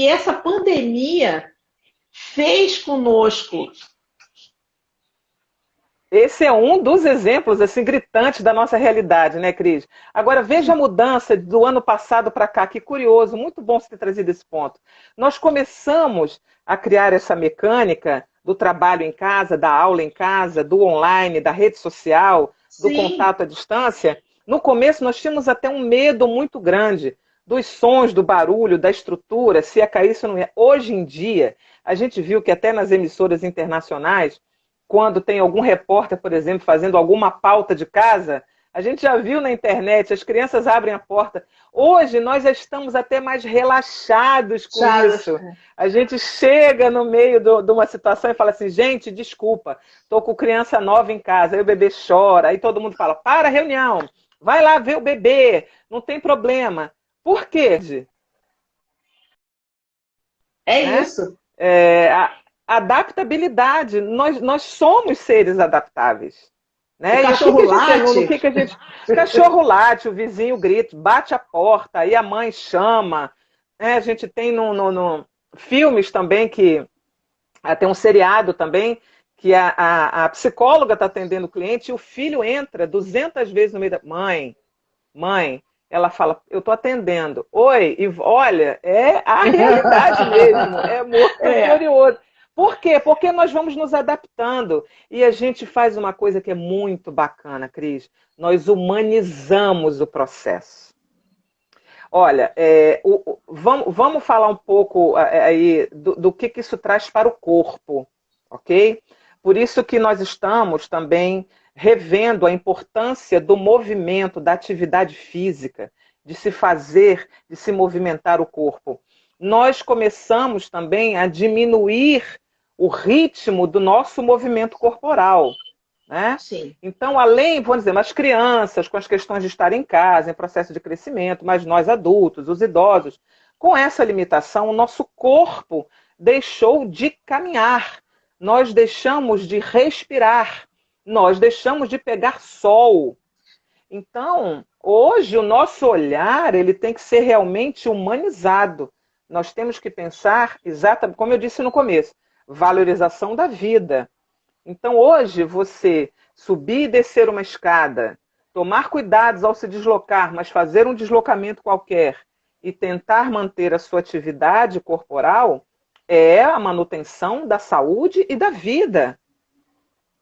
essa pandemia fez conosco. Esse é um dos exemplos assim gritantes da nossa realidade, né, Cris? Agora veja a mudança do ano passado para cá, que curioso, muito bom você ter trazido esse ponto. Nós começamos a criar essa mecânica do trabalho em casa, da aula em casa, do online, da rede social, do Sim, contato à distância. No começo nós tínhamos até um medo muito grande dos sons, do barulho, da estrutura, se ia cair, se não ia. Hoje em dia, a gente viu que até nas emissoras internacionais quando tem algum repórter, por exemplo, fazendo alguma pauta de casa, a gente já viu na internet, as crianças abrem a porta. Hoje nós já estamos até mais relaxados com Charles. isso. A gente chega no meio de uma situação e fala assim, gente, desculpa, estou com criança nova em casa, aí o bebê chora, aí todo mundo fala, para a reunião, vai lá ver o bebê, não tem problema. Por quê? É Né? isso. A adaptabilidade. Nós somos seres adaptáveis. O Né? E o que, cachorro que a gente. No late. que a gente. Cachorro late, o vizinho grita, bate a porta, aí a mãe chama. Né? A gente tem no filmes também que. Tem um seriado também que a psicóloga está atendendo o cliente e o filho entra 200 vezes no meio da. Mãe, ela fala, eu estou atendendo. Oi, e olha, é a realidade mesmo, é muito É, curioso. Por quê? Porque nós vamos nos adaptando. E a gente faz uma coisa que é muito bacana, Cris. Nós humanizamos o processo. Olha, vamos falar um pouco aí do que isso traz para o corpo, ok? Por isso que nós estamos também revendo a importância do movimento, da atividade física, de se fazer, de se movimentar o corpo. Nós começamos também a diminuir o ritmo do nosso movimento corporal, né? sim. Então, além, vamos dizer, as crianças, com as questões de estar em casa, em processo de crescimento, mas nós adultos, os idosos, com essa limitação, o nosso corpo deixou de caminhar, nós deixamos de respirar, nós deixamos de pegar sol. Então, hoje o nosso olhar ele tem que ser realmente humanizado. Nós temos que pensar exatamente, como eu disse no começo, valorização da vida. Então, hoje, você subir e descer uma escada, tomar cuidados ao se deslocar, mas fazer um deslocamento qualquer e tentar manter a sua atividade corporal é a manutenção da saúde e da vida.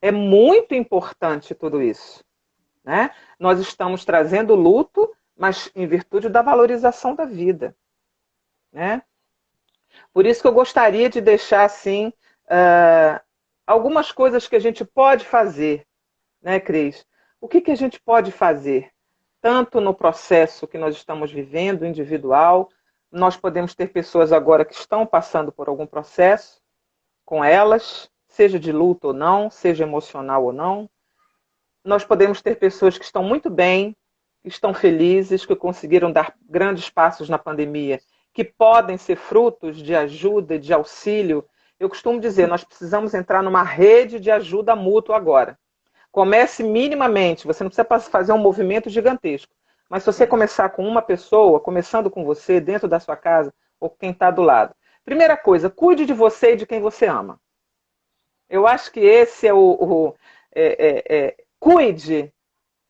É muito importante tudo isso. Né? Nós estamos trazendo luto, mas em virtude da valorização da vida. Né? Por isso que eu gostaria de deixar assim algumas coisas que a gente pode fazer, né, Cris? O que a gente pode fazer? Tanto no processo que nós estamos vivendo, individual, nós podemos ter pessoas agora que estão passando por algum processo com elas, seja de luto ou não, seja emocional ou não. Nós podemos ter pessoas que estão muito bem, que estão felizes, que conseguiram dar grandes passos na pandemia, que podem ser frutos de ajuda, de auxílio. Eu costumo dizer, nós precisamos entrar numa rede de ajuda mútua agora. Comece minimamente, você não precisa fazer um movimento gigantesco. Mas se você começar com uma pessoa, começando com você, dentro da sua casa, ou quem está do lado. Primeira coisa, cuide de você e de quem você ama. Eu acho que esse é cuide,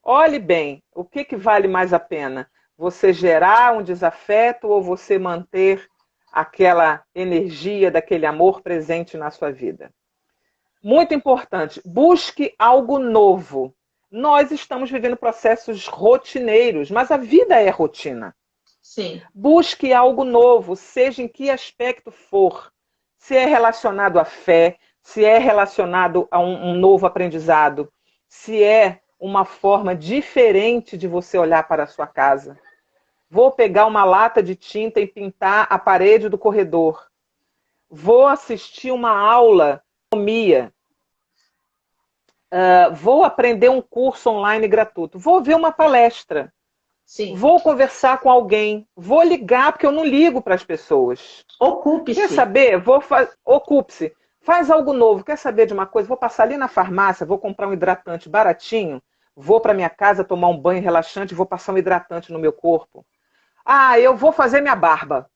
olhe bem, o que vale mais a pena? Você gerar um desafeto ou você manter aquela energia daquele amor presente na sua vida? Muito importante, busque algo novo. Nós estamos vivendo processos rotineiros, mas a vida é rotina. Sim. Busque algo novo, seja em que aspecto for. Se é relacionado à fé, se é relacionado a um novo aprendizado, se é uma forma diferente de você olhar para a sua casa. Vou pegar uma lata de tinta e pintar a parede do corredor. Vou assistir uma aula de economia. Vou aprender um curso online gratuito. Vou ver uma palestra. Sim. Vou conversar com alguém. Vou ligar, porque eu não ligo para as pessoas. Ocupe-se. Quer saber? Ocupe-se. Faz algo novo. Quer saber de uma coisa? Vou passar ali na farmácia, vou comprar um hidratante baratinho, vou para minha casa tomar um banho relaxante, vou passar um hidratante no meu corpo. Ah, eu vou fazer minha barba.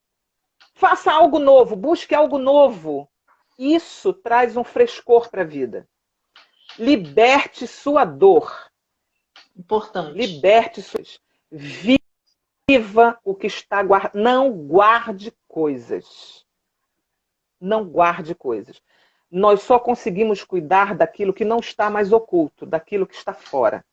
Faça algo novo, busque algo novo. Isso traz um frescor para a vida. Liberte sua dor. Importante. Liberte suas. Viva o que está guardado. Não guarde coisas. Não guarde coisas. Nós só conseguimos cuidar daquilo que não está mais oculto, daquilo que está fora.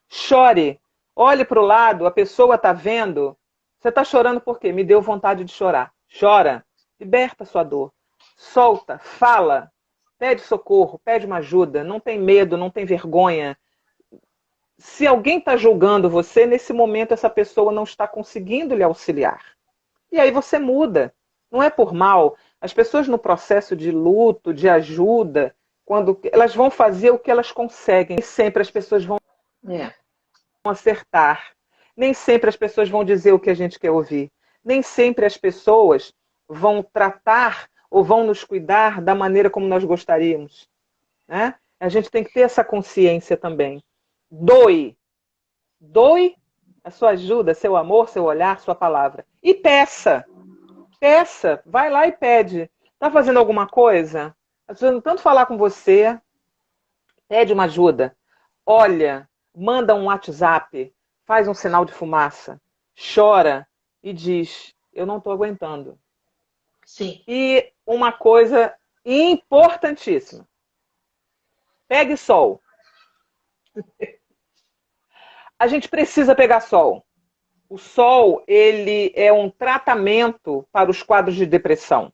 Chore. Olhe para o lado, a pessoa está vendo. Você está chorando por quê? Me deu vontade de chorar. Chora. Liberta sua dor. Solta. Fala. Pede socorro. Pede uma ajuda. Não tem medo, não tem vergonha. Se alguém está julgando você, nesse momento essa pessoa não está conseguindo lhe auxiliar. E aí você muda. Não é por mal. As pessoas no processo de luto, de ajuda, quando elas vão fazer o que elas conseguem. Nem sempre as pessoas vão acertar. Nem sempre as pessoas vão dizer o que a gente quer ouvir. Nem sempre as pessoas vão tratar ou vão nos cuidar da maneira como nós gostaríamos. Né? A gente tem que ter essa consciência também. Doe. Doe a sua ajuda, seu amor, seu olhar, sua palavra. E peça. Peça. Vai lá e pede. Está fazendo alguma coisa? Está precisando tanto falar com você. Pede uma ajuda. Olha, manda um WhatsApp. Faz um sinal de fumaça. Chora e diz, eu não estou aguentando. Sim. E uma coisa importantíssima. Pegue sol. A gente precisa pegar sol. O sol, ele é um tratamento para os quadros de depressão.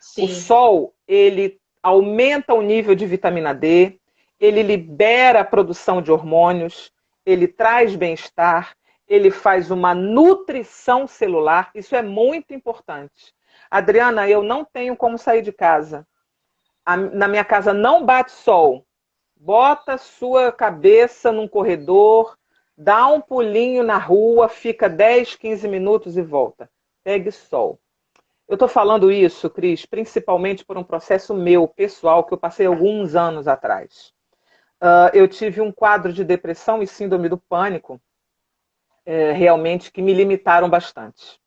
Sim. O sol, ele aumenta o nível de vitamina D, ele libera a produção de hormônios, ele traz bem-estar, ele faz uma nutrição celular. Isso é muito importante. Adriana, eu não tenho como sair de casa. Na minha casa não bate sol. Bota sua cabeça num corredor, dá um pulinho na rua, fica 10, 15 minutos e volta. Pegue sol. Eu estou falando isso, Cris, principalmente por um processo meu, pessoal, que eu passei alguns anos atrás. Eu tive um quadro de depressão e síndrome do pânico, realmente, que me limitaram bastante.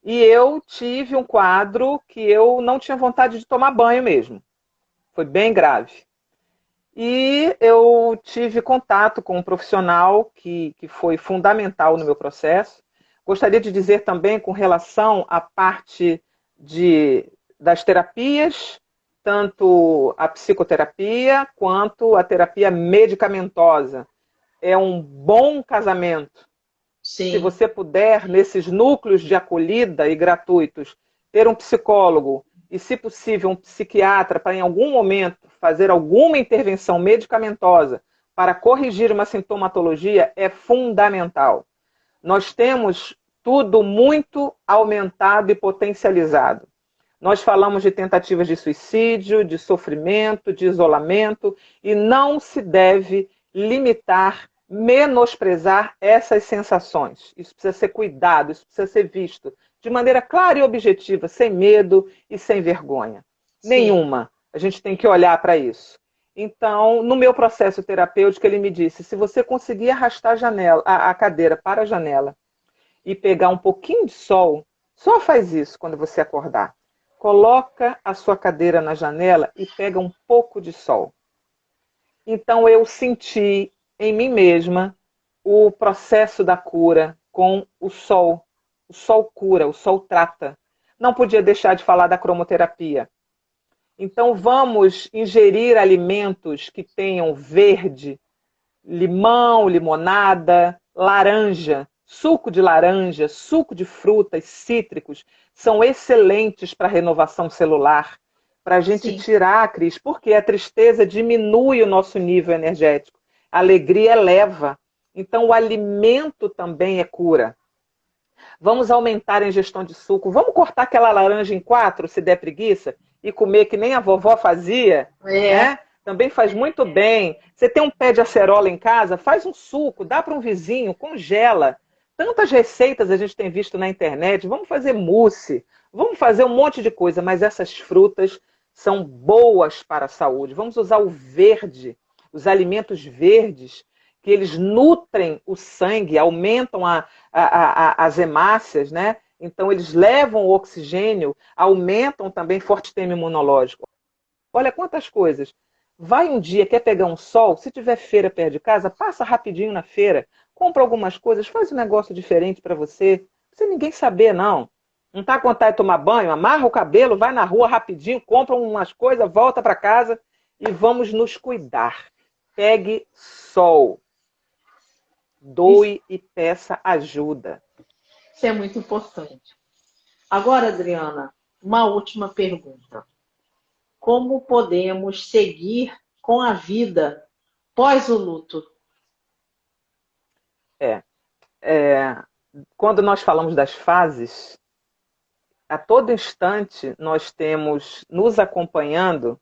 E eu tive um quadro que eu não tinha vontade de tomar banho mesmo. Foi bem grave. E eu tive contato com um profissional que foi fundamental no meu processo. Gostaria de dizer também com relação à parte das terapias, tanto a psicoterapia quanto a terapia medicamentosa. É um bom casamento. Sim. Se você puder, nesses núcleos de acolhida e gratuitos, ter um psicólogo e, se possível, um psiquiatra para, em algum momento, fazer alguma intervenção medicamentosa para corrigir uma sintomatologia é fundamental. Nós temos tudo muito aumentado e potencializado. Nós falamos de tentativas de suicídio, de sofrimento, de isolamento, e não se deve limitar, menosprezar essas sensações. Isso precisa ser cuidado, isso precisa ser visto de maneira clara e objetiva, sem medo e sem vergonha. Sim. Nenhuma. A gente tem que olhar para isso. Então, no meu processo terapêutico, ele me disse, se você conseguir arrastar a cadeira para a janela e pegar um pouquinho de sol, só faz isso quando você acordar. Coloca a sua cadeira na janela e pega um pouco de sol. Então, eu senti em mim mesma o processo da cura com o sol. O sol cura, o sol trata. Não podia deixar de falar da cromoterapia. Então vamos ingerir alimentos que tenham verde, limão, limonada, laranja, suco de laranja, suco de frutas, cítricos, são excelentes para a renovação celular, para a gente Sim. tirar, Cris, porque a tristeza diminui o nosso nível energético, a alegria eleva. Então o alimento também é cura. Vamos aumentar a ingestão de suco, vamos cortar aquela laranja em 4, se der preguiça, e comer que nem a vovó fazia, né? Também faz muito bem. Você tem um pé de acerola em casa, faz um suco, dá para um vizinho, congela. Tantas receitas a gente tem visto na internet. Vamos fazer mousse, vamos fazer um monte de coisa, mas essas frutas são boas para a saúde. Vamos usar o verde, os alimentos verdes, que eles nutrem o sangue, aumentam as hemácias, né? Então eles levam o oxigênio, aumentam também forte sistema imunológico. Olha quantas coisas. Vai um dia, quer pegar um sol, se tiver feira perto de casa, passa rapidinho na feira, compra algumas coisas, faz um negócio diferente para você, sem ninguém saber, não. Não está com vontade de tomar banho? Amarra o cabelo, vai na rua rapidinho, compra umas coisas, volta para casa e vamos nos cuidar. Pegue sol. Doe e peça ajuda. Isso é muito importante. Agora, Adriana, uma última pergunta. Como podemos seguir com a vida pós o luto? Quando nós falamos das fases, a todo instante nós temos nos acompanhando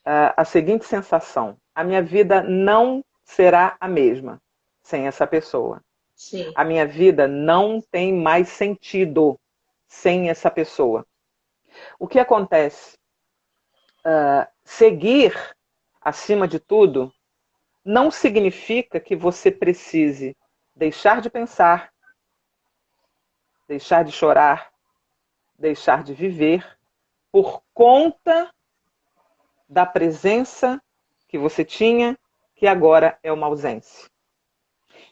a seguinte sensação: a minha vida não será a mesma sem essa pessoa. Sim. A minha vida não tem mais sentido sem essa pessoa. O que acontece? Seguir, acima de tudo, não significa que você precise deixar de pensar, deixar de chorar, deixar de viver, por conta da presença que você tinha, que agora é uma ausência.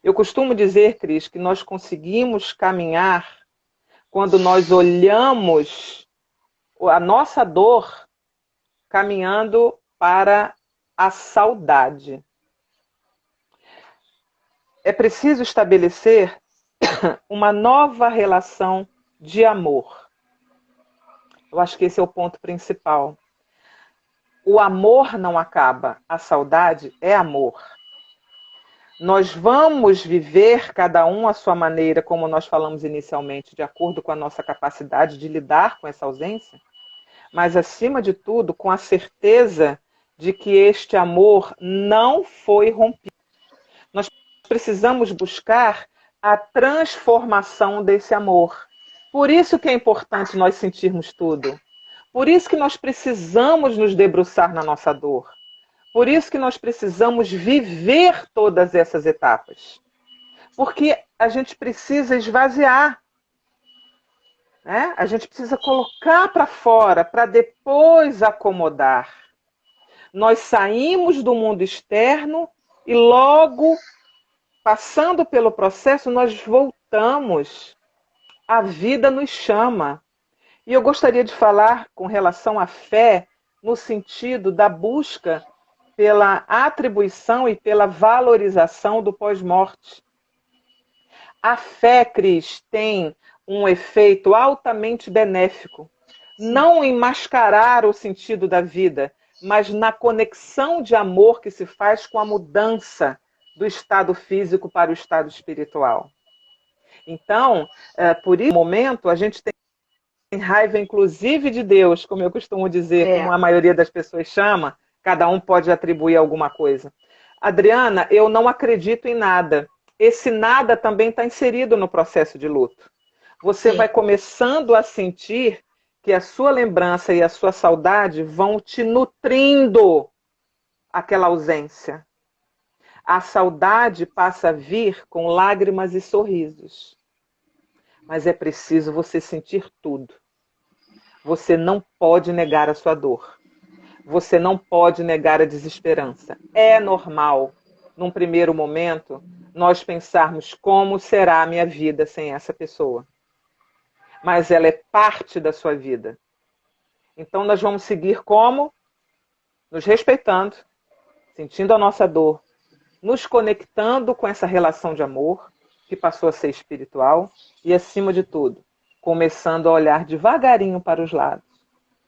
Eu costumo dizer, Cris, que nós conseguimos caminhar quando nós olhamos a nossa dor caminhando para a saudade. É preciso estabelecer uma nova relação de amor. Eu acho que esse é o ponto principal. O amor não acaba, a saudade é amor. Nós vamos viver, cada um à sua maneira, como nós falamos inicialmente, de acordo com a nossa capacidade de lidar com essa ausência, mas, acima de tudo, com a certeza de que este amor não foi rompido. Nós precisamos buscar a transformação desse amor. Por isso que é importante nós sentirmos tudo. Por isso que nós precisamos nos debruçar na nossa dor. Por isso que nós precisamos viver todas essas etapas. Porque a gente precisa esvaziar. Né? A gente precisa colocar para fora, para depois acomodar. Nós saímos do mundo externo e logo, passando pelo processo, nós voltamos. A vida nos chama. E eu gostaria de falar com relação à fé, no sentido da busca pela atribuição e pela valorização do pós-morte. A fé, Cris, tem um efeito altamente benéfico. Não em mascarar o sentido da vida, mas na conexão de amor que se faz com a mudança do estado físico para o estado espiritual. Então, por esse momento, a gente tem raiva, inclusive, de Deus, como eu costumo dizer, como a maioria das pessoas chama, cada um pode atribuir alguma coisa. Adriana, eu não acredito em nada. Esse nada também está inserido no processo de luto. Você vai começando a sentir que a sua lembrança e a sua saudade vão te nutrindo aquela ausência. A saudade passa a vir com lágrimas e sorrisos. Mas é preciso você sentir tudo. Você não pode negar a sua dor. Você não pode negar a desesperança. É normal, num primeiro momento, nós pensarmos como será a minha vida sem essa pessoa. Mas ela é parte da sua vida. Então nós vamos seguir como? Nos respeitando, sentindo a nossa dor, nos conectando com essa relação de amor, que passou a ser espiritual, e acima de tudo, começando a olhar devagarinho para os lados,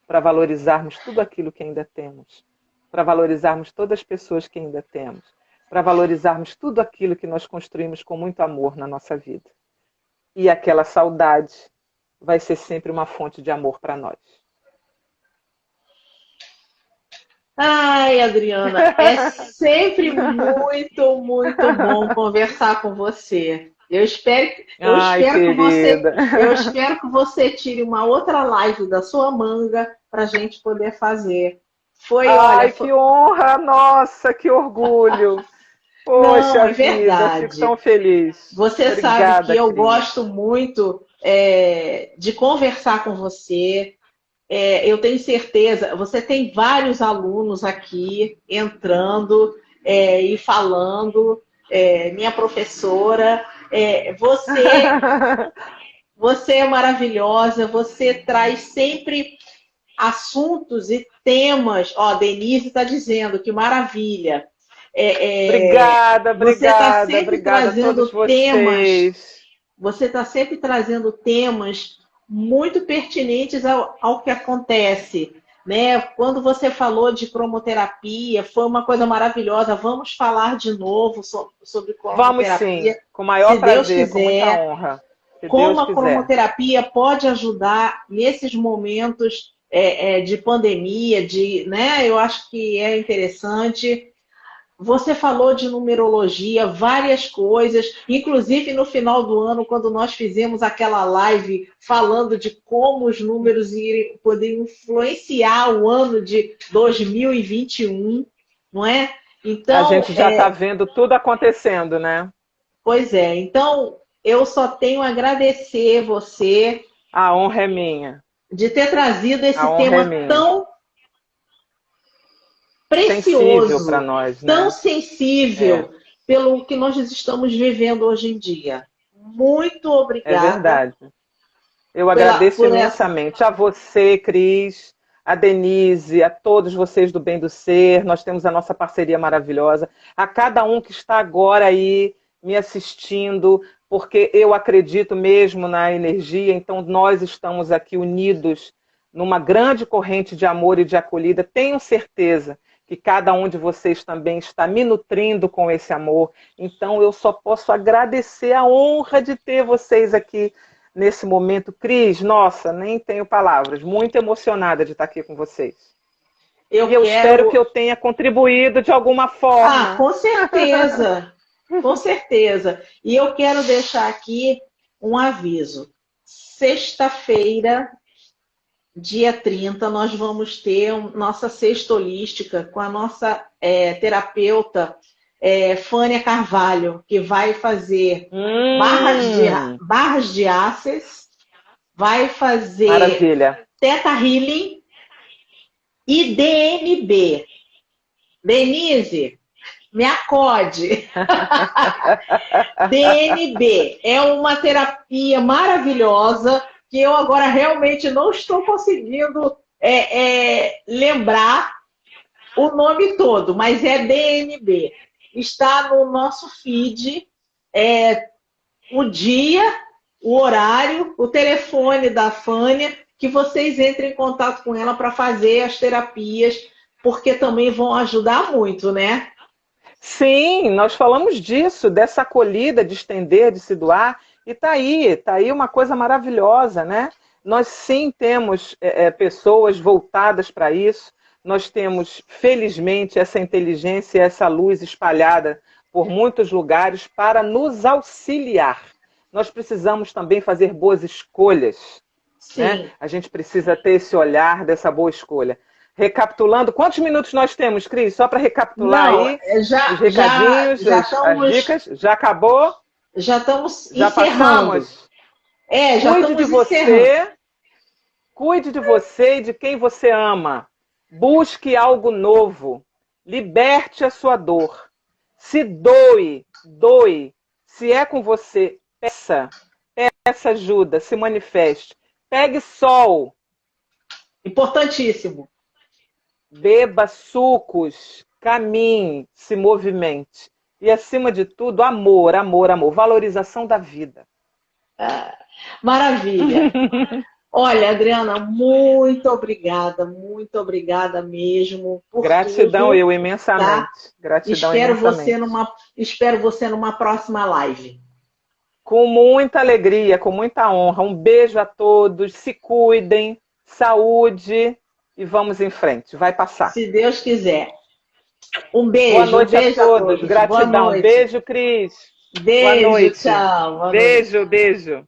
para valorizarmos tudo aquilo que ainda temos, para valorizarmos todas as pessoas que ainda temos, para valorizarmos tudo aquilo que nós construímos com muito amor na nossa vida. E aquela saudade vai ser sempre uma fonte de amor para nós. Ai, Adriana, é sempre muito, muito bom conversar com você. Eu espero que você tire uma outra live da sua manga para a gente poder fazer. Que honra! Nossa, que orgulho! Poxa, não, é verdade. Eu fico tão feliz. Você Obrigada, sabe que eu Cris. gosto muito de conversar com você. Eu tenho certeza, você tem vários alunos aqui entrando e falando, minha professora, você é maravilhosa, você traz sempre assuntos e temas. Ó, Denise está dizendo que maravilha. Obrigada você está sempre obrigada trazendo a todos vocês. Você está sempre trazendo temas muito pertinentes ao que acontece, né? Quando você falou de cromoterapia, foi uma coisa maravilhosa. Vamos falar de novo sobre cromoterapia. Vamos sim, com o maior prazer, com muita honra. Como a cromoterapia pode ajudar nesses momentos de pandemia, né? Eu acho que é interessante. Você falou de numerologia, várias coisas, inclusive no final do ano, quando nós fizemos aquela live falando de como os números poderiam influenciar o ano de 2021, não é? Então, a gente já está vendo tudo acontecendo, né? Pois é. Então, eu só tenho a agradecer você. A honra é minha. De ter trazido esse tema tão precioso para nós, né? Tão sensível pelo que nós estamos vivendo hoje em dia. Muito obrigada. É verdade. Eu agradeço imensamente a você, Cris, a Denise, a todos vocês do Bem do Ser. Nós temos a nossa parceria maravilhosa. A cada um que está agora aí me assistindo, porque eu acredito mesmo na energia, então nós estamos aqui unidos numa grande corrente de amor e de acolhida. Tenho certeza que cada um de vocês também está me nutrindo com esse amor. Então, eu só posso agradecer a honra de ter vocês aqui nesse momento. Cris, nossa, nem tenho palavras. Muito emocionada de estar aqui com vocês. Eu espero que eu tenha contribuído de alguma forma. Com certeza. Com certeza. E eu quero deixar aqui um aviso. Sexta-feira, dia 30, nós vamos ter nossa cesta holística com a nossa terapeuta Fânia Carvalho, que vai fazer barras de access, vai fazer Theta Healing e DNB. Denise, me acode. DNB é uma terapia maravilhosa que eu agora realmente não estou conseguindo lembrar o nome todo, mas é DNB. Está no nosso feed o dia, o horário, o telefone da Fânia, que vocês entrem em contato com ela para fazer as terapias, porque também vão ajudar muito, né? Sim, nós falamos disso, dessa acolhida, de estender, de se doar. E tá aí uma coisa maravilhosa, né? Nós sim temos pessoas voltadas para isso, nós temos, felizmente, essa inteligência, essa luz espalhada por muitos lugares para nos auxiliar. Nós precisamos também fazer boas escolhas. Sim. Né? A gente precisa ter esse olhar dessa boa escolha. Recapitulando, quantos minutos nós temos, Cris? Só para recapitular aí, os recadinhos, as dicas. Já acabou? Já estamos já encerrando. Passamos? Já Cuide de você, cuide de você e de quem você ama. Busque algo novo. Liberte a sua dor. Se doe. Se é com você, peça ajuda, se manifeste. Pegue sol. Importantíssimo. Beba sucos, caminhe, se movimente. E, acima de tudo, amor, amor, amor. Valorização da vida. Maravilha. Olha, Adriana, muito obrigada mesmo por Gratidão, tudo, eu imensamente. tá? Gratidão Espero você numa próxima live. Com muita alegria, com muita honra. Um beijo a todos, se cuidem, saúde e vamos em frente. Vai passar. Se Deus quiser. Um beijo. Boa noite a todos. Gratidão. Beijo, Cris. Beijo, Boa noite. tchau. Boa Beijo, beijo.